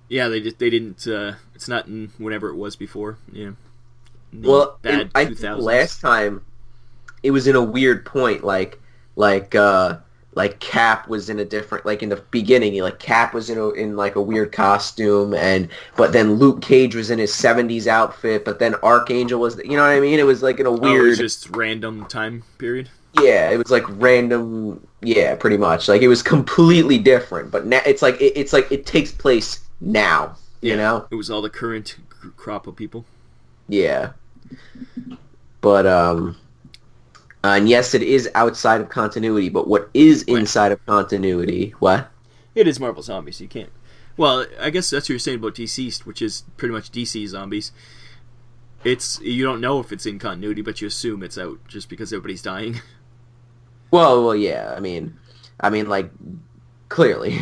Yeah, they didn't. It's not in whenever it was before. Yeah. Well, I think last time it was in a weird point, like Cap was in a different, like in the beginning, like Cap was in like a weird costume, but then Luke Cage was in his 70s outfit, but then Archangel was, you know what I mean? It was like in a weird, it was just random time period. Yeah, it was like random. Yeah, pretty much. Like it was completely different, but now it's like it takes place now. You know, it was all the current crop of people. Yeah, but and yes, it is outside of continuity. But what is inside of continuity? What? It is Marvel Zombies. You can't. Well, I guess that's what you're saying about Deceased, which is pretty much DC Zombies. You don't know if it's in continuity, but you assume it's out just because everybody's dying. Well, yeah. I mean, like clearly.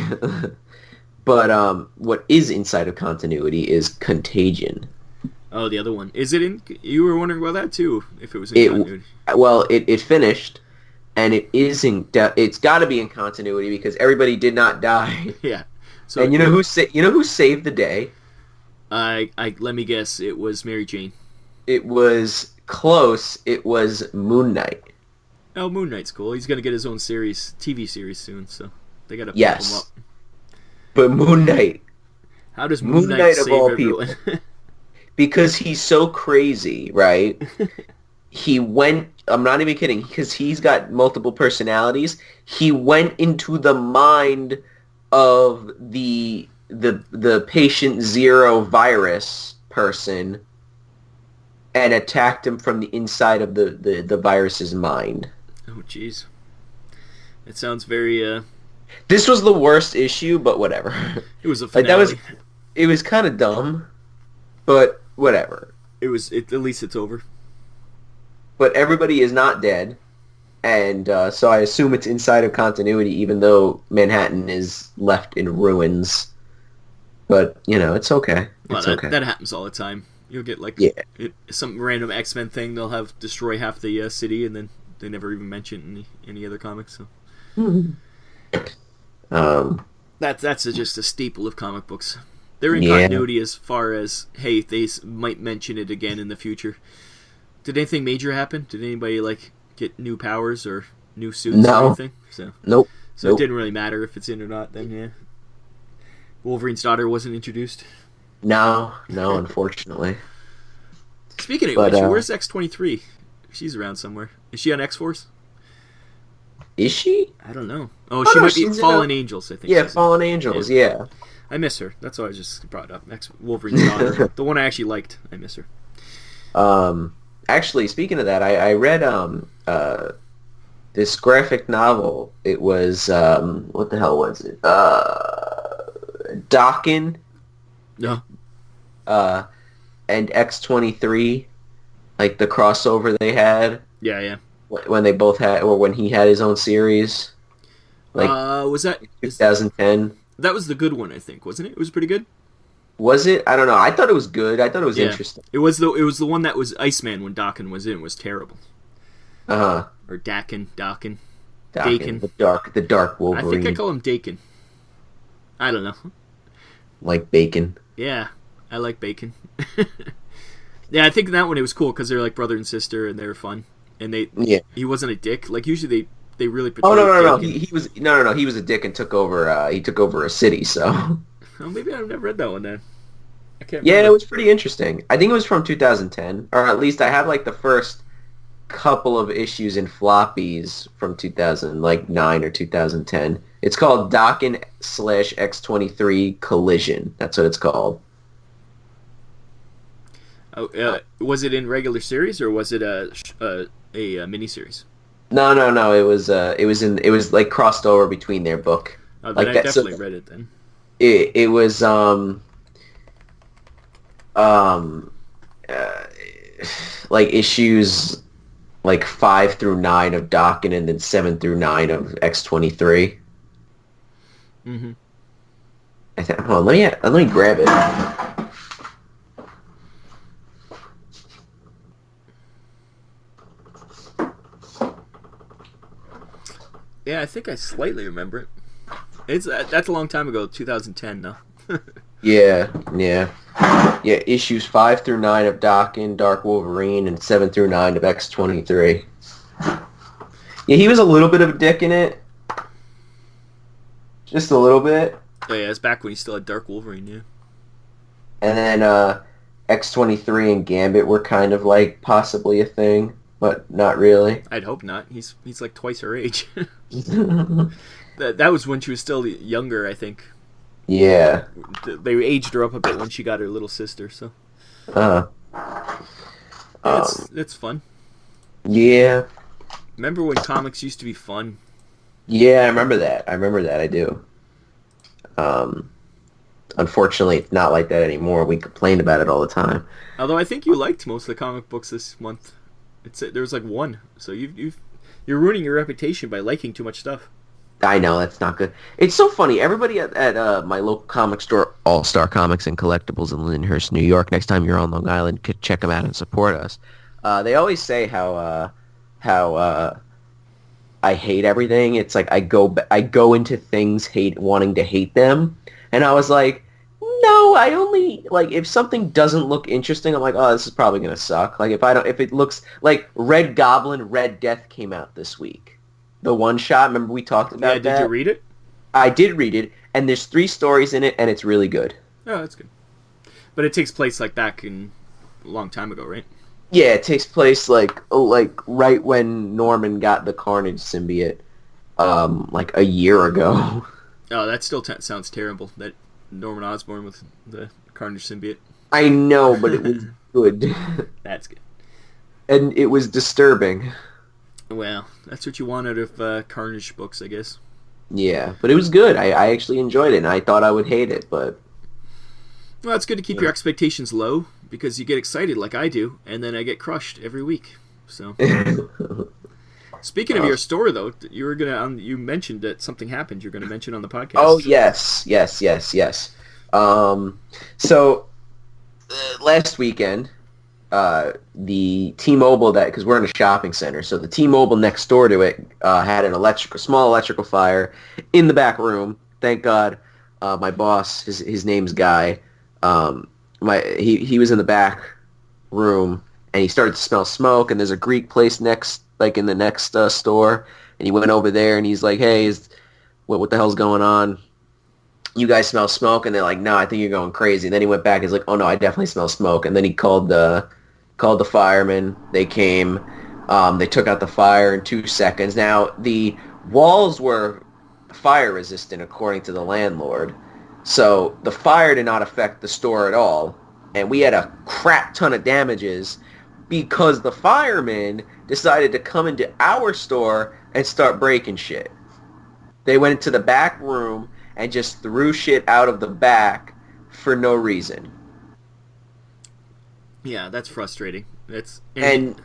But what is inside of continuity is Contagion. Oh, the other one. Is it in? You were wondering about that too, if it was in continuity. Well, it finished, and it is in. It's got to be in continuity because everybody did not die. Yeah. So and you know who saved the day? Let me guess. It was Mary Jane. It was close. It was Moon Knight. Oh, Moon Knight's cool. He's gonna get his own TV series soon, so they gotta pump him up. But Moon Knight. How does Moon Knight save everyone? Because he's so crazy, right? He went. I'm not even kidding, because he's got multiple personalities. He went into the mind of the patient zero virus person and attacked him from the inside of the virus's mind. Oh, jeez. It sounds very. This was the worst issue, but whatever. It was a finale. It was kind of dumb, but whatever. At least it's over. But everybody is not dead, and so I assume it's inside of continuity, even though Manhattan is left in ruins. But it's okay. It's okay. That happens all the time. You'll get some random X-Men thing. They'll have destroy half the city, and then they never even mention any other comics. So. Mm-hmm. That's just a staple of comic books. They're in continuity as far as, hey, they might mention it again in the future. Did anything major happen? Did anybody get new powers or new suits or anything? Nope. So it didn't really matter if it's in or not. Then yeah, Wolverine's daughter wasn't introduced. No, unfortunately. Speaking of which, where's X-23? She's around somewhere. Is she on X-Force? Is she? I don't know. Oh, she might be Fallen Angels, I think. Yeah, Fallen Angels, yeah. I miss her. That's why I just brought up. Wolverine's daughter. The one I actually liked. I miss her. Actually, speaking of that, I read this graphic novel. It was, what the hell was it? Daken. No. And X-23, like the crossover they had. Yeah. When they both had, or when he had his own series. Was that 2010? That was the good one, I think, wasn't it? It was pretty good. Was it? I don't know. I thought it was good. I thought it was interesting. It was the one that was Iceman when Daken was in. It was terrible. Or Daken. Daken. The dark Wolverine. I think I call him Daken. I don't know. Like bacon. Yeah, I like bacon. Yeah, I think that one it was cool because they're like brother and sister and they were fun. And he wasn't a dick. Like usually they really portray. Oh no. He was He was a dick and took over. He took over a city. So. Oh, maybe I've never read that one then. I can't Yeah, it remember. was pretty interesting. I think it was from 2010, or at least I have like the first couple of issues in floppies from 2009 or 2010. It's called Dockin slash X23 Collision. That's what it's called. Oh, was it in regular series or was it a miniseries? No, no, no. It was like crossed over between their book Oh, then like I that. So definitely read it then. it was um uh, like issues like 5 through 9 of Dockin and then 7 through 9 of X23. Mm-hmm. Hold on, let me grab it. Yeah, I think I slightly remember it. It's that's a long time ago, 2010 though. Yeah, yeah. Yeah, issues 5 through 9 of Dockin, Dark Wolverine, and 7 through 9 of X23. Yeah, he was a little bit of a dick in it. Just a little bit. Oh yeah, it's back when he still had Dark Wolverine. Yeah. And then X23 and Gambit were kind of like possibly a thing, but not really. I'd hope not. He's like twice her age. That was when she was still younger, I think. Yeah. They aged her up a bit when she got her little sister. So Uh, yeah, um, it's fun. yeah. Remember when comics used to be fun? Yeah, I remember that. I remember that. I do. Um, Unfortunately, it's not like that anymore. We complain about it all the time. Although I think you liked most of the comic books this month. There was like one, so you're ruining your reputation by liking too much stuff. I know, that's not good. It's so funny. Everybody at my local comic store, All Star Comics and Collectibles in Lyndhurst, New York, next time you're on Long Island, could check them out and support us. They always say how I hate everything. It's like I go into things wanting to hate them, and I was like, no, I only like if something doesn't look interesting, I'm like, oh, this is probably gonna suck. Like if it looks like Red Goblin, Red Death came out this week. The one shot, remember we talked about Yeah, did that? you read it? I did read it, and there's 3 stories in it, and it's really good. Oh, that's good. But it takes place like back in a long time ago, right? Yeah, it takes place like right when Norman got the Carnage symbiote, like a year ago. Oh, that still sounds terrible. That Norman Osborn with the Carnage symbiote. I know, but it was good, That's good. and it was disturbing. Well, that's what you want out of Carnage books, I guess. Yeah, but it was good. I actually enjoyed it, and I thought I would hate it, but Well, it's good to keep your expectations low because you get excited like I do, and then I get crushed every week. So, speaking of your store, though, you were gonna you mentioned that something happened. You're gonna mention on the podcast. Oh yes, yes, yes, yes. So last weekend, the T-Mobile because we're in a shopping center, so the T-Mobile next door to it had small electrical fire in the back room. Thank God, my boss, his name's Guy. He was in the back room and he started to smell smoke. And there's a Greek place in the next store, and he went over there and he's like, "Hey, what the hell's going on? You guys smell smoke?" And they're like, "No, I think you're going crazy." And then he went back. He's like, "Oh no, I definitely smell smoke." And then he called the firemen. They came. They took out the fire in 2 seconds. Now the walls were fire resistant according to the landlord, so the fire did not affect the store at all. And we had a crap ton of damages because the firemen decided to come into our store and start breaking shit. They went into the back room and just threw shit out of the back for no reason. Yeah, that's frustrating. And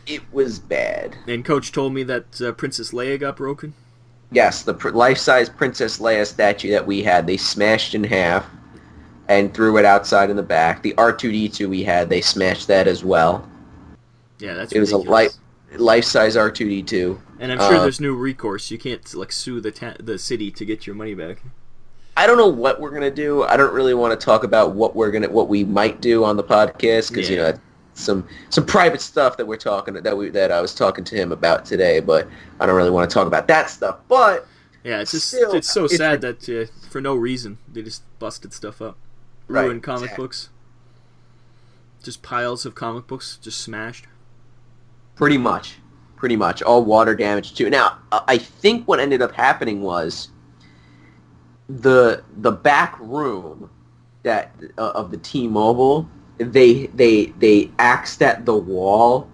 it was bad. And Coach told me that Princess Leia got broken. Yes, the life-size Princess Leia statue that we had, they smashed in half and threw it outside in the back. The R2-D2 we had, they smashed that as well. Yeah, that's It was ridiculous. a life-size R2-D2. And I'm sure there's no recourse. You can't like sue the city to get your money back. I don't know what we're gonna do. I don't really want to talk about what we might do on the podcast because Yeah. some private stuff that that I was talking to him about today. But I don't really want to talk about that stuff. But Yeah, it's still, so sad that for no reason they just busted stuff up. ruined comic books. Just piles of comic books just smashed. Pretty much. All water damage too. Now, I think what ended up happening was the back room that of the T-Mobile, they axed at the wall,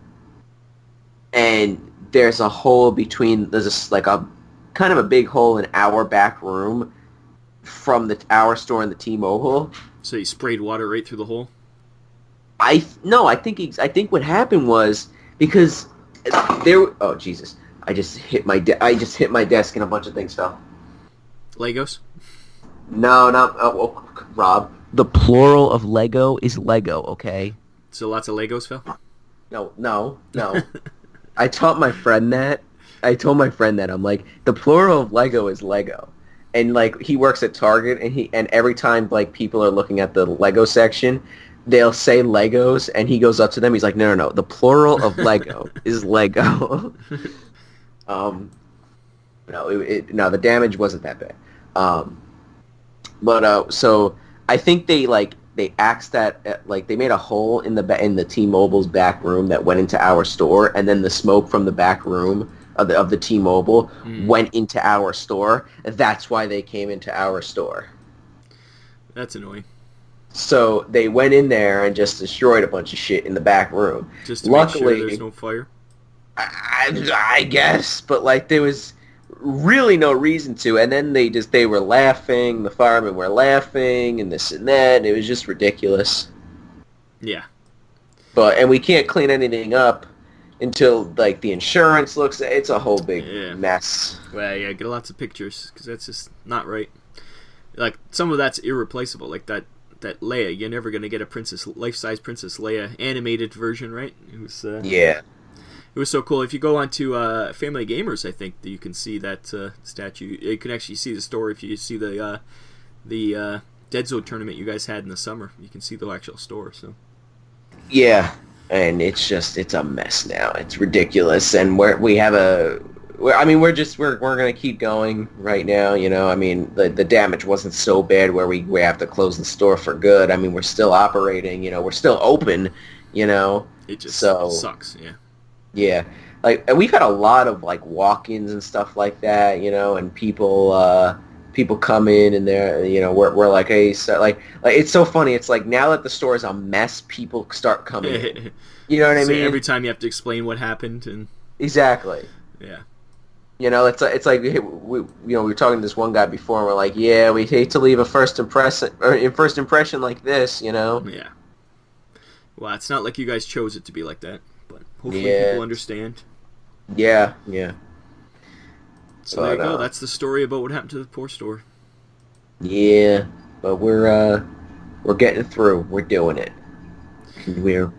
and there's a hole between. There's like a kind of a big hole in our back room from our store and the T-Mobile. So you sprayed water right through the hole? I think what happened was because there. Oh Jesus! I just hit my desk and a bunch of things fell. Legos? No, not Rob. The plural of Lego is Lego. Okay. So lots of Legos fell? No. I taught my friend that. I told my friend that I'm like the plural of Lego is Lego. And like he works at Target, and every time like people are looking at the Lego section, they'll say Legos, and he goes up to them. He's like, no. The plural of Lego is Lego. No, the damage wasn't that bad. So I think they axed that, like they made a hole in the T-Mobile's back room that went into our store, and then the smoke from the back room of the T-Mobile went into our store. That's why they came into our store. That's annoying. So they went in there and just destroyed a bunch of shit in the back room. Just to make sure there's no fire? I guess, but like there was really no reason to. And then they were laughing, the firemen were laughing, and this and that, and it was just ridiculous. Yeah. And we can't clean anything up until like the insurance looks. It's a whole big mess. Well, yeah, get lots of pictures because that's just not right. Like some of that's irreplaceable. Like that Leia, you're never gonna get a life-size Princess Leia animated version, right? It was yeah. It was so cool. If you go onto Family Gamers, I think that you can see that statue. You can actually see the store if you see the Dead Zone tournament you guys had in the summer. You can see the actual store. So. Yeah. And it's a mess now. It's ridiculous, and we're gonna keep going right now. You know, I mean, the damage wasn't so bad where we have to close the store for good. I mean, we're still operating. You know, we're still open. You know, it just sucks. Yeah. Yeah, and we've had a lot of like walk-ins and stuff like that. You know, and people come in and they're, you know, we're like, hey, so like it's so funny. It's like now that the store is a mess, people start coming in. You know what I mean? Every time you have to explain what happened and exactly. Yeah. You know, it's like we were talking to this one guy before, and we're like, yeah, we hate to leave a first impression like this. You know? Yeah. Well, it's not like you guys chose it to be like that, but hopefully people understand. Yeah. So there you go. That's the story about what happened to the poor store. Yeah, but we're getting through. We're doing it. We're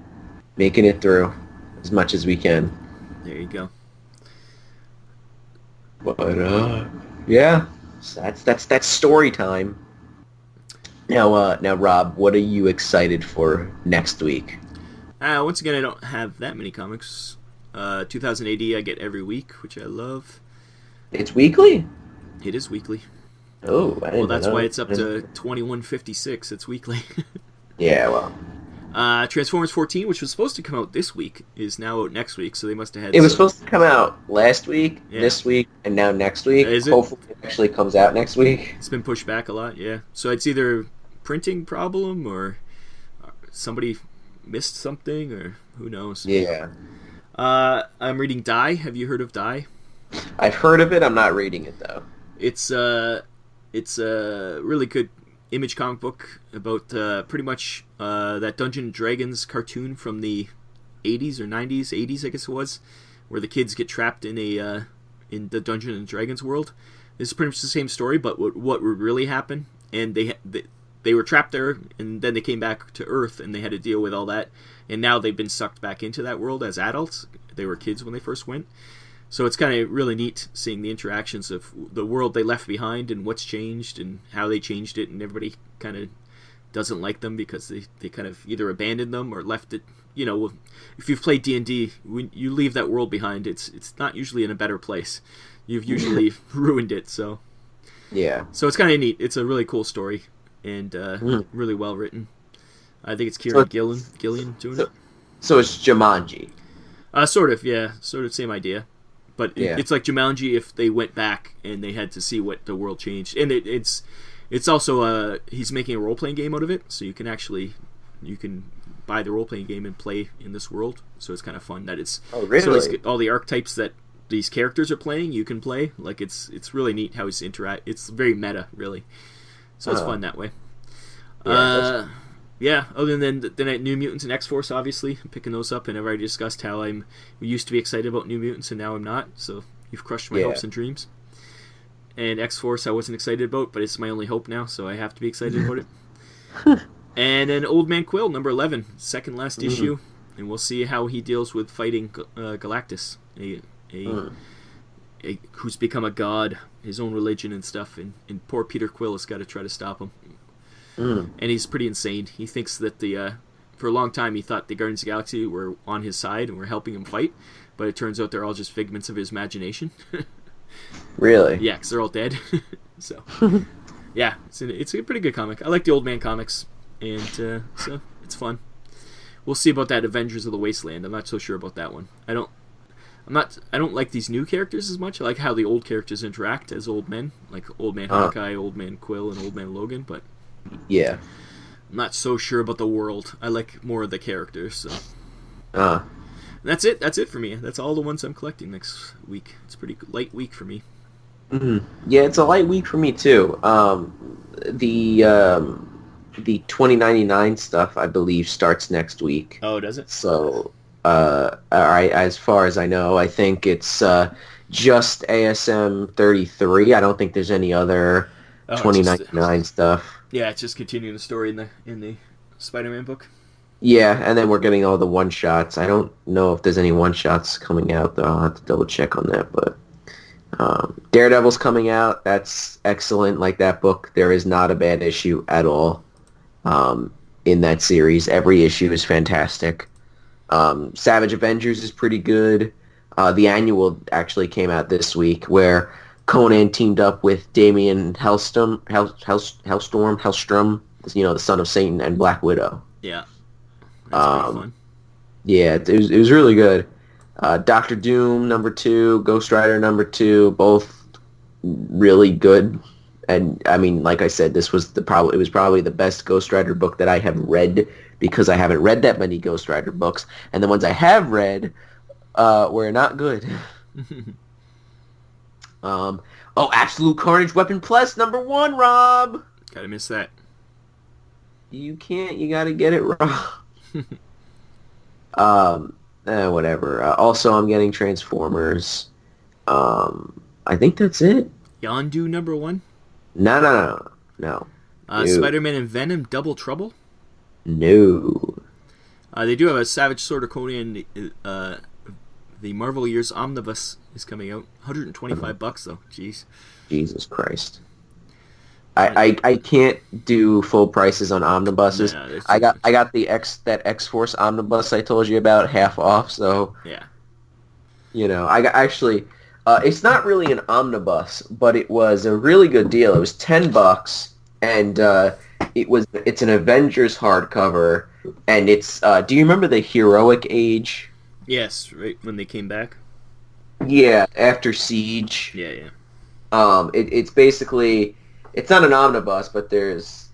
making it through as much as we can. There you go. But yeah, so that's story time. Now, Rob, what are you excited for next week? Once again, I don't have that many comics. 2000 AD I get every week, which I love. It's weekly? It is weekly. Oh, I didn't know. Well, that's why it's up to 2156. It's weekly. Yeah, well. Transformers 14, which was supposed to come out this week, is now out next week, so they must have had... It was supposed to come out last week, yeah. This week, and now next week. Is it? Hopefully it actually comes out next week. It's been pushed back a lot, yeah. So it's either printing problem or somebody missed something, or who knows. Yeah. I'm reading Die. Have you heard of Die? I've heard of it. I'm not reading it, though. It's a really good Image comic book about pretty much that Dungeons & Dragons cartoon from the 80s or 90s, 80s I guess it was, where the kids get trapped in in the Dungeons & Dragons world. This is pretty much the same story, but what would really happen, and they were trapped there, and then they came back to Earth, and they had to deal with all that, and now they've been sucked back into that world as adults. They were kids when they first went. So it's kind of really neat seeing the interactions of the world they left behind and what's changed and how they changed it, and everybody kind of doesn't like them because they kind of either abandoned them or left it. You know, if you've played D&D, when you leave that world behind, it's not usually in a better place. You've usually ruined it. So yeah. So it's kind of neat. It's a really cool story, and Mm. really well written. I think it's So, Kieran Gillian doing it. so it's Jumanji. Sort of, yeah, sort of same idea. But Yeah. it's like Jumanji if they went back and they had to see what the world changed, and it's also he's making a role playing game out of it, so you can buy the role playing game and play in this world. So it's kind of fun that it's Oh, really? so it's all the archetypes that these characters are playing, you can play. Like it's really neat how it's interact. It's very meta, really. So it's fun that way. Yeah, Yeah. Other than New Mutants and X-Force, obviously, I'm picking those up, and I've already discussed how we used to be excited about New Mutants, and now I'm not. So you've crushed my hopes and dreams. And X-Force, I wasn't excited about, but it's my only hope now, so I have to be excited about it. And then Old Man Quill, number 11, second last issue, and we'll see how he deals with fighting Galactus, who's become a god, his own religion and stuff, and poor Peter Quill has got to try to stop him. And he's pretty insane. He thinks that for a long time he thought the Guardians of the Galaxy were on his side and were helping him fight, but it turns out they're all just figments of his imagination. Really? Yeah, because they're all dead. So, yeah, it's a pretty good comic. I like the Old Man comics, and so it's fun. We'll see about that Avengers of the Wasteland. I'm not so sure about that one. I don't like these new characters as much. I like how the old characters interact as old men, like Old Man Hawkeye, Old Man Quill, and Old Man Logan, but Yeah. I'm not so sure about the world. I like more of the characters, so. Uh, That's it for me. That's all the ones I'm collecting next week. It's a pretty light week for me. Yeah, it's a light week for me too. The 2099 stuff, I believe, starts next week. Oh, does it? So, as far as I know, I think it's just ASM 33. I don't think there's any other 2099 stuff. Yeah, it's just continuing the story in the Spider-Man book. Yeah, and then we're getting all the one-shots. I don't know if there's any one-shots coming out, though. I'll have to double-check on that, but Daredevil's coming out. That's excellent. Like that book, there is not a bad issue at all in that series. Every issue is fantastic. Savage Avengers is pretty good. The annual actually came out this week, where Conan teamed up with Damian Hellstrom, the son of Satan, and Black Widow. Yeah. That's pretty fun. Yeah, it was really good. Doctor Doom #2, Ghost Rider #2, both really good. And I mean, like I said, this was probably the best Ghost Rider book that I have read, because I haven't read that many Ghost Rider books, and the ones I have read were not good. Absolute Carnage Weapon Plus #1, Rob. Gotta miss that. You gotta get it, Rob. Whatever. Also, I'm getting Transformers. I think that's it. Yondu #1? No. Spider-Man and Venom Double Trouble? No. They do have a Savage Sword of Conan. The Marvel Years Omnibus is coming out. $125 though. Jeez. Jesus Christ. I can't do full prices on omnibuses. Yeah, I got that X-Force omnibus I told you about half off, so yeah. I got actually it's not really an omnibus, but it was a really good deal. It was $10 and it's an Avengers hardcover, and it's do you remember the Heroic Age? Yes, right when they came back. Yeah, after Siege. Yeah. It's basically, it's not an omnibus, but there's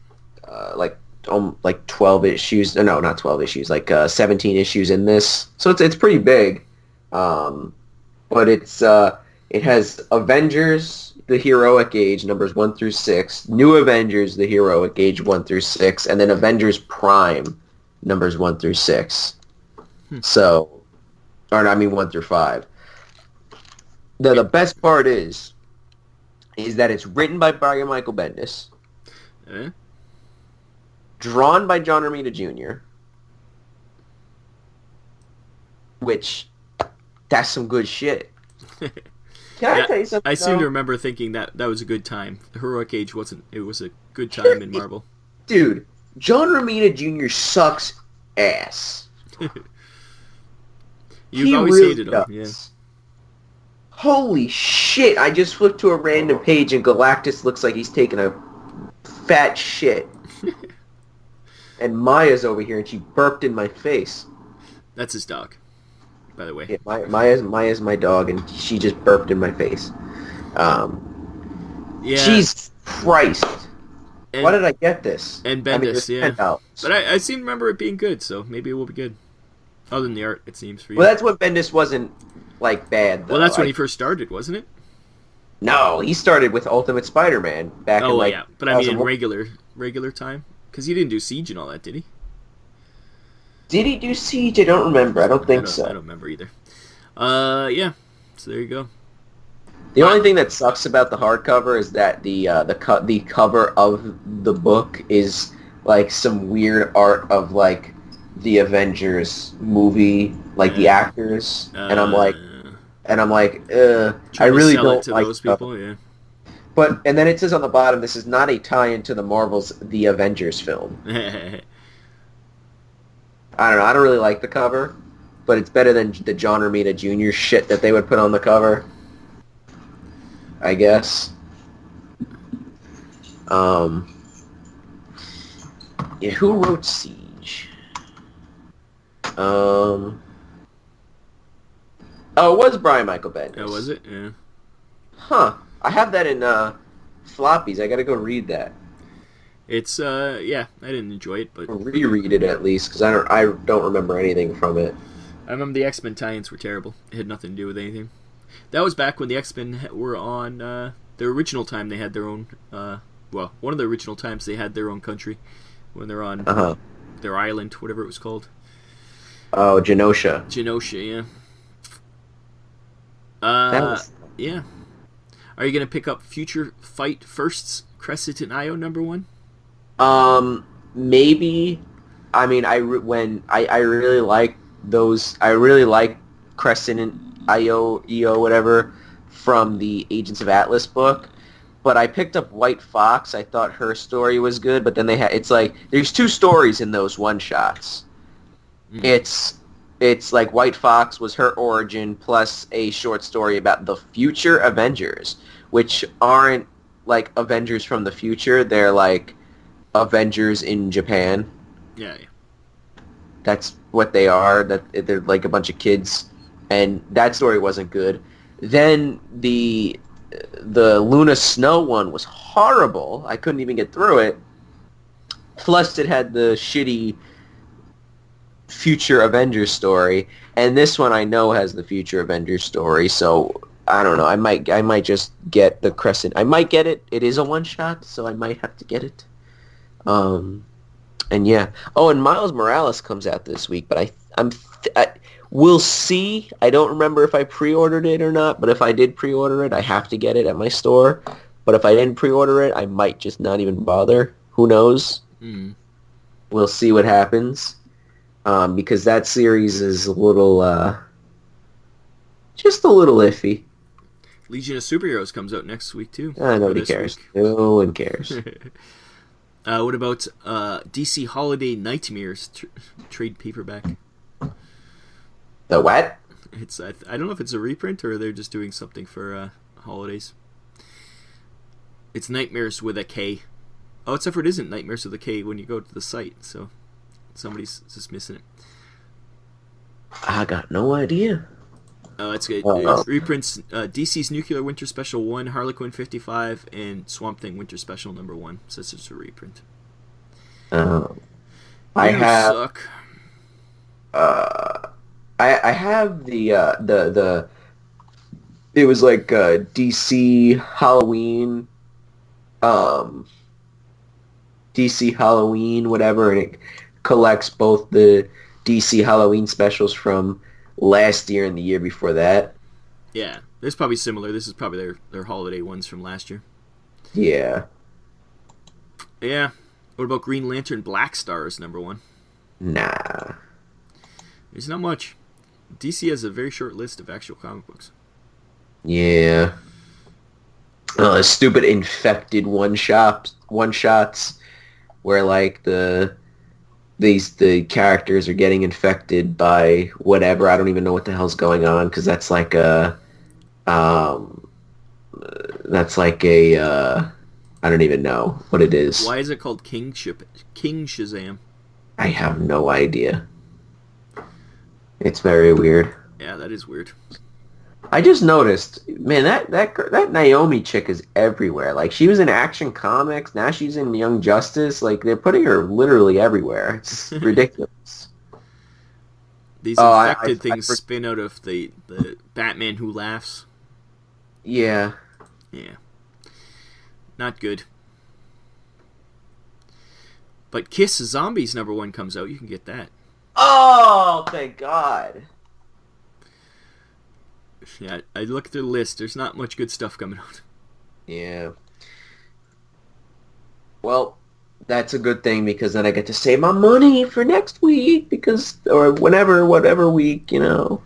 like 12 issues. No, not 12 issues. Like 17 issues in this, so it's pretty big. But it has Avengers, the Heroic Age numbers 1 through 6, New Avengers, the Heroic Age 1 through 6, and then Avengers Prime numbers 1 through 6. So, 1 through 5. The best part is that it's written by Brian Michael Bendis, drawn by John Romita Jr., which, that's some good shit. Can I tell you something? I seem to remember thinking that was a good time. The Heroic Age wasn't. It was a good time in Marvel. Dude, John Romita Jr. sucks ass. You've always hated him. Yeah. Holy shit, I just flipped to a random page and Galactus looks like he's taking a fat shit. And Maya's over here, and she burped in my face. That's his dog, by the way. Yeah, Maya's my dog, and she just burped in my face. Yeah. Jesus Christ. And, Why did I get this? And Bendis, yeah. $10. But I seem to remember it being good, so maybe it will be good. Other than the art, it seems, for you. Well, that's when Bendis wasn't, like, bad, though. Well, that's when he first started, wasn't it? No, he started with Ultimate Spider-Man back in, like... yeah. But I mean in regular time? Because he didn't do Siege and all that, did he? Did he do Siege? I don't remember. I don't think so. I don't remember either. Yeah. So there you go. The only thing that sucks about the hardcover is that the cover of the book is like some weird art of like the Avengers movie, like the actors, and I'm like, I really don't like those people, yeah. But and then it says on the bottom, this is not a tie-in to the Marvel's The Avengers film. I don't know. I don't really like the cover, but it's better than the John Romita Jr. shit that they would put on the cover, I guess. Yeah, who wrote Siege? Oh, it was Brian Michael Bendis. Oh, was it? Yeah. Huh. I have that in floppies. I gotta go read that. It's yeah, I didn't enjoy it, but Or reread it at least, because I don't remember anything from it. I remember the X-Men tie-ins were terrible. It had nothing to do with anything. That was back when the X-Men were on their original time. They had their own, well, one of the original times they had their own country when they're on their island, whatever it was called. Oh, Genosha. Genosha, yeah. Yeah. Are you gonna pick up Future Fight Firsts, Crescent and Io #1? Maybe. I mean, I really like those. I really like Crescent and EO, whatever, from the Agents of Atlas book. But I picked up White Fox. I thought her story was good, but then it's like there's two stories in those one shots. It's like White Fox was her origin plus a short story about the future Avengers, which aren't like Avengers from the future. They're like Avengers in Japan. Yeah. That's what they are. That they're like a bunch of kids, and that story wasn't good. Then the Luna Snow one was horrible. I couldn't even get through it. Plus, it had the shitty future Avengers story, and this one I know has the future Avengers story. So I don't know. I might just get the Crescent. I might get it. It is a one shot, so I might have to get it. And yeah. Oh, and Miles Morales comes out this week, but we'll see. I don't remember if I pre-ordered it or not, but if I did pre-order it, I have to get it at my store. But if I didn't pre-order it, I might just not even bother. Who knows? We'll see what happens. Because that series is a little, just a little iffy. Legion of Superheroes comes out next week, too. Nobody cares. No one cares. What about DC Holiday Nightmares trade paperback? The what? It's I don't know if it's a reprint or they're just doing something for holidays. It's Nightmares with a K. Oh, except for it isn't Nightmares with a K when you go to the site, so somebody's just missing it. I got no idea. Oh, it's good. Reprints DC's Nuclear Winter Special 1, Harlequin 55, and Swamp Thing Winter Special #1. So it's just a reprint. I have. Suck. I have the. It was like DC Halloween. DC Halloween, whatever, and it collects both the DC Halloween specials from last year and the year before that. Yeah, it's probably similar. This is probably their holiday ones from last year. Yeah. Yeah. What about Green Lantern Black Stars '1? Nah. There's not much. DC has a very short list of actual comic books. Yeah. Stupid infected one shots where like the characters are getting infected by whatever. I don't even know what the hell's going on because that's like a I don't even know what it is. Why is it called King Shazam? I have no idea. It's very weird. Yeah, that is weird. I just noticed, man, that Naomi chick is everywhere. Like, she was in Action Comics, now she's in Young Justice. Like, they're putting her literally everywhere. It's ridiculous. These infected things spin out of the Batman Who Laughs. Yeah. Yeah. Not good. But Kiss Zombies #1 comes out. You can get that. Oh, thank God. Yeah, I looked through the list. There's not much good stuff coming out. Yeah. Well, that's a good thing because then I get to save my money for next week or whatever week, you know.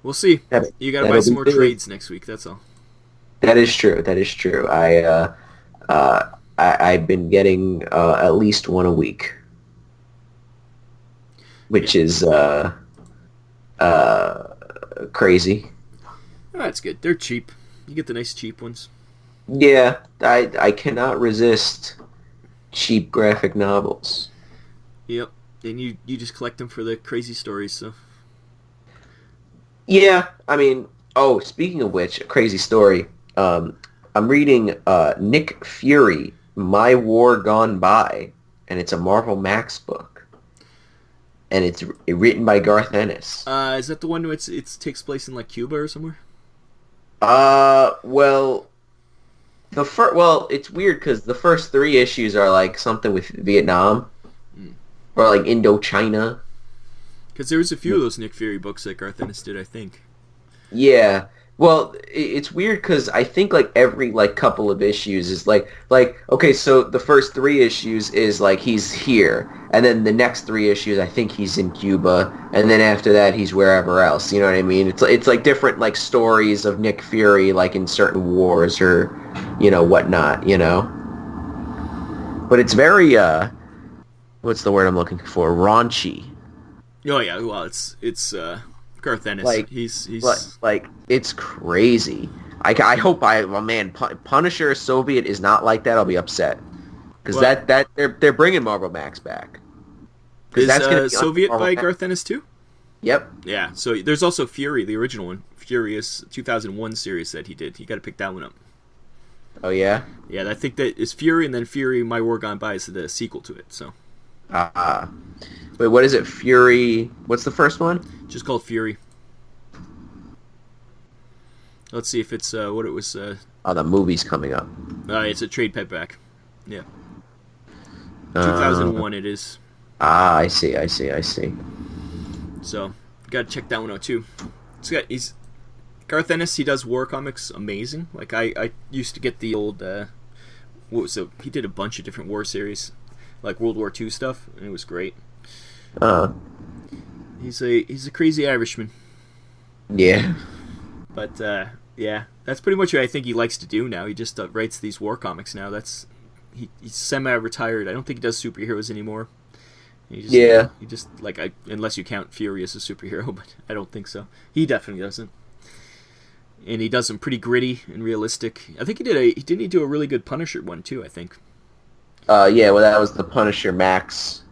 We'll see. You got to buy some more trades next week. That's all. That is true. That is true. I've been getting at least one a week, which is crazy. Oh, that's good. They're cheap. You get the nice cheap ones. Yeah, I cannot resist cheap graphic novels. Yep, and you just collect them for the crazy stories. So. Yeah, I mean, speaking of which, a crazy story. I'm reading Nick Fury, My War Gone By, and it's a Marvel Max book, and it's written by Garth Ennis. Is that the one where it takes place in like Cuba or somewhere? Well, it's weird because the first 3 issues are like something with Vietnam, or like Indochina. Because there was a few of those Nick Fury books that Garth Ennis did, I think. Yeah. Well, it's weird because I think like every like couple of issues is like okay, so the first 3 issues is like he's here, and then the next 3 issues I think he's in Cuba, and then after that he's wherever else. You know what I mean? It's like different like stories of Nick Fury like in certain wars or whatnot. But it's very what's the word I'm looking for? Raunchy. Oh yeah, well it's Garth Ennis. Like he's like it's crazy. I hope Punisher Soviet is not like that. I'll be upset because that they're bringing Marvel Max back. Is that's gonna be Soviet by Garth Ennis too? Yep. Yeah. So there's also Fury, the original one, Furious 2001 series that he did. You got to pick that one up. Oh yeah. Yeah, I think that is Fury, and then Fury My War Gone By is the sequel to it. So. Wait, what is it? Fury. What's the first one? Just called Fury. Let's see if it's what it was. The movie's coming up. It's a trade paperback. Yeah. 2001 it is. I see. So, got to check that one out too. He's Garth Ennis. He does war comics amazing. Like I used to get the old he did a bunch of different war series, like World War II stuff, and it was great. He's a crazy Irishman. Yeah. But yeah, that's pretty much what I think he likes to do now. He just writes these war comics now. He's semi-retired. I don't think he does superheroes anymore. He just unless you count Fury as a superhero, but I don't think so. He definitely doesn't. And he does them pretty gritty and realistic. I think didn't he do a really good Punisher one too, I think. Yeah, well that was the Punisher Max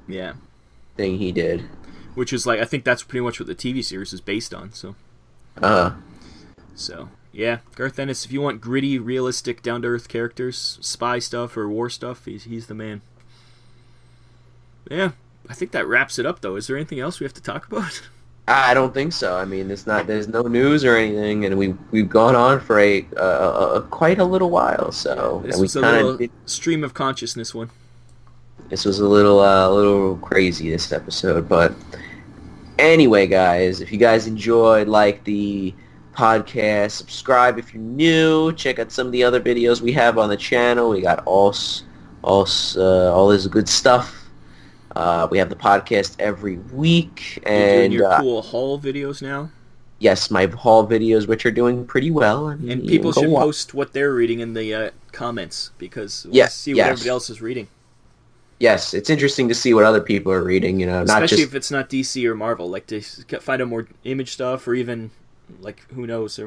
thing he did. Which is I think that's pretty much what the TV series is based on, so. So, yeah, Garth Ennis, if you want gritty, realistic, down-to-earth characters, spy stuff or war stuff, he's the man. Yeah, I think that wraps it up, though. Is there anything else we have to talk about? I don't think so. I mean, there's no news or anything, and we've gone on for quite a little while. So this was a little stream of consciousness one. This was a little crazy this episode, but anyway, guys, if you guys enjoyed the podcast, subscribe if you're new. Check out some of the other videos we have on the channel. We got all this good stuff. We have the podcast every week, and you're doing your cool haul videos now. Yes, my haul videos, which are doing pretty well. I mean, and people should post what they're reading in the comments because we'll see what everybody else is reading. Yes, it's interesting to see what other people are reading. Especially if it's not DC or Marvel, to find out more Image stuff, or even who knows?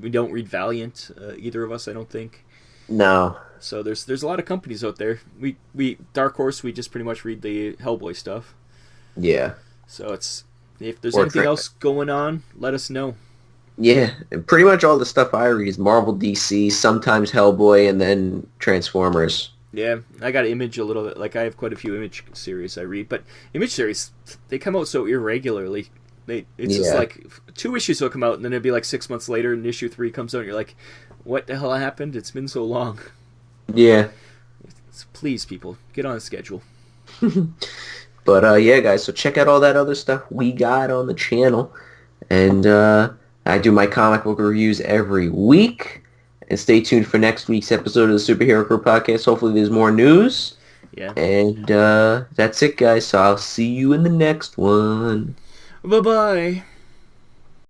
We don't read Valiant, either of us, I don't think. No. So there's a lot of companies out there. We Dark Horse, we just pretty much read the Hellboy stuff. Yeah. So if there's Or anything else going on, let us know. Yeah, and pretty much all the stuff I read is Marvel, DC, sometimes Hellboy, and then Transformers. Yeah, I got Image a little bit. Like I have quite a few Image series I read, but Image series they come out so irregularly. It's just like 2 issues will come out, and then it'll be like 6 months later, and issue 3 comes out, and you're like, "What the hell happened? It's been so long." Yeah. So please, people, get on a schedule. But yeah, guys, so check out all that other stuff we got on the channel. And I do my comic book reviews every week. And stay tuned for next week's episode of the Superhero Crew podcast. Hopefully there's more news. Yeah. And that's it, guys. So I'll see you in the next one. Bye-bye.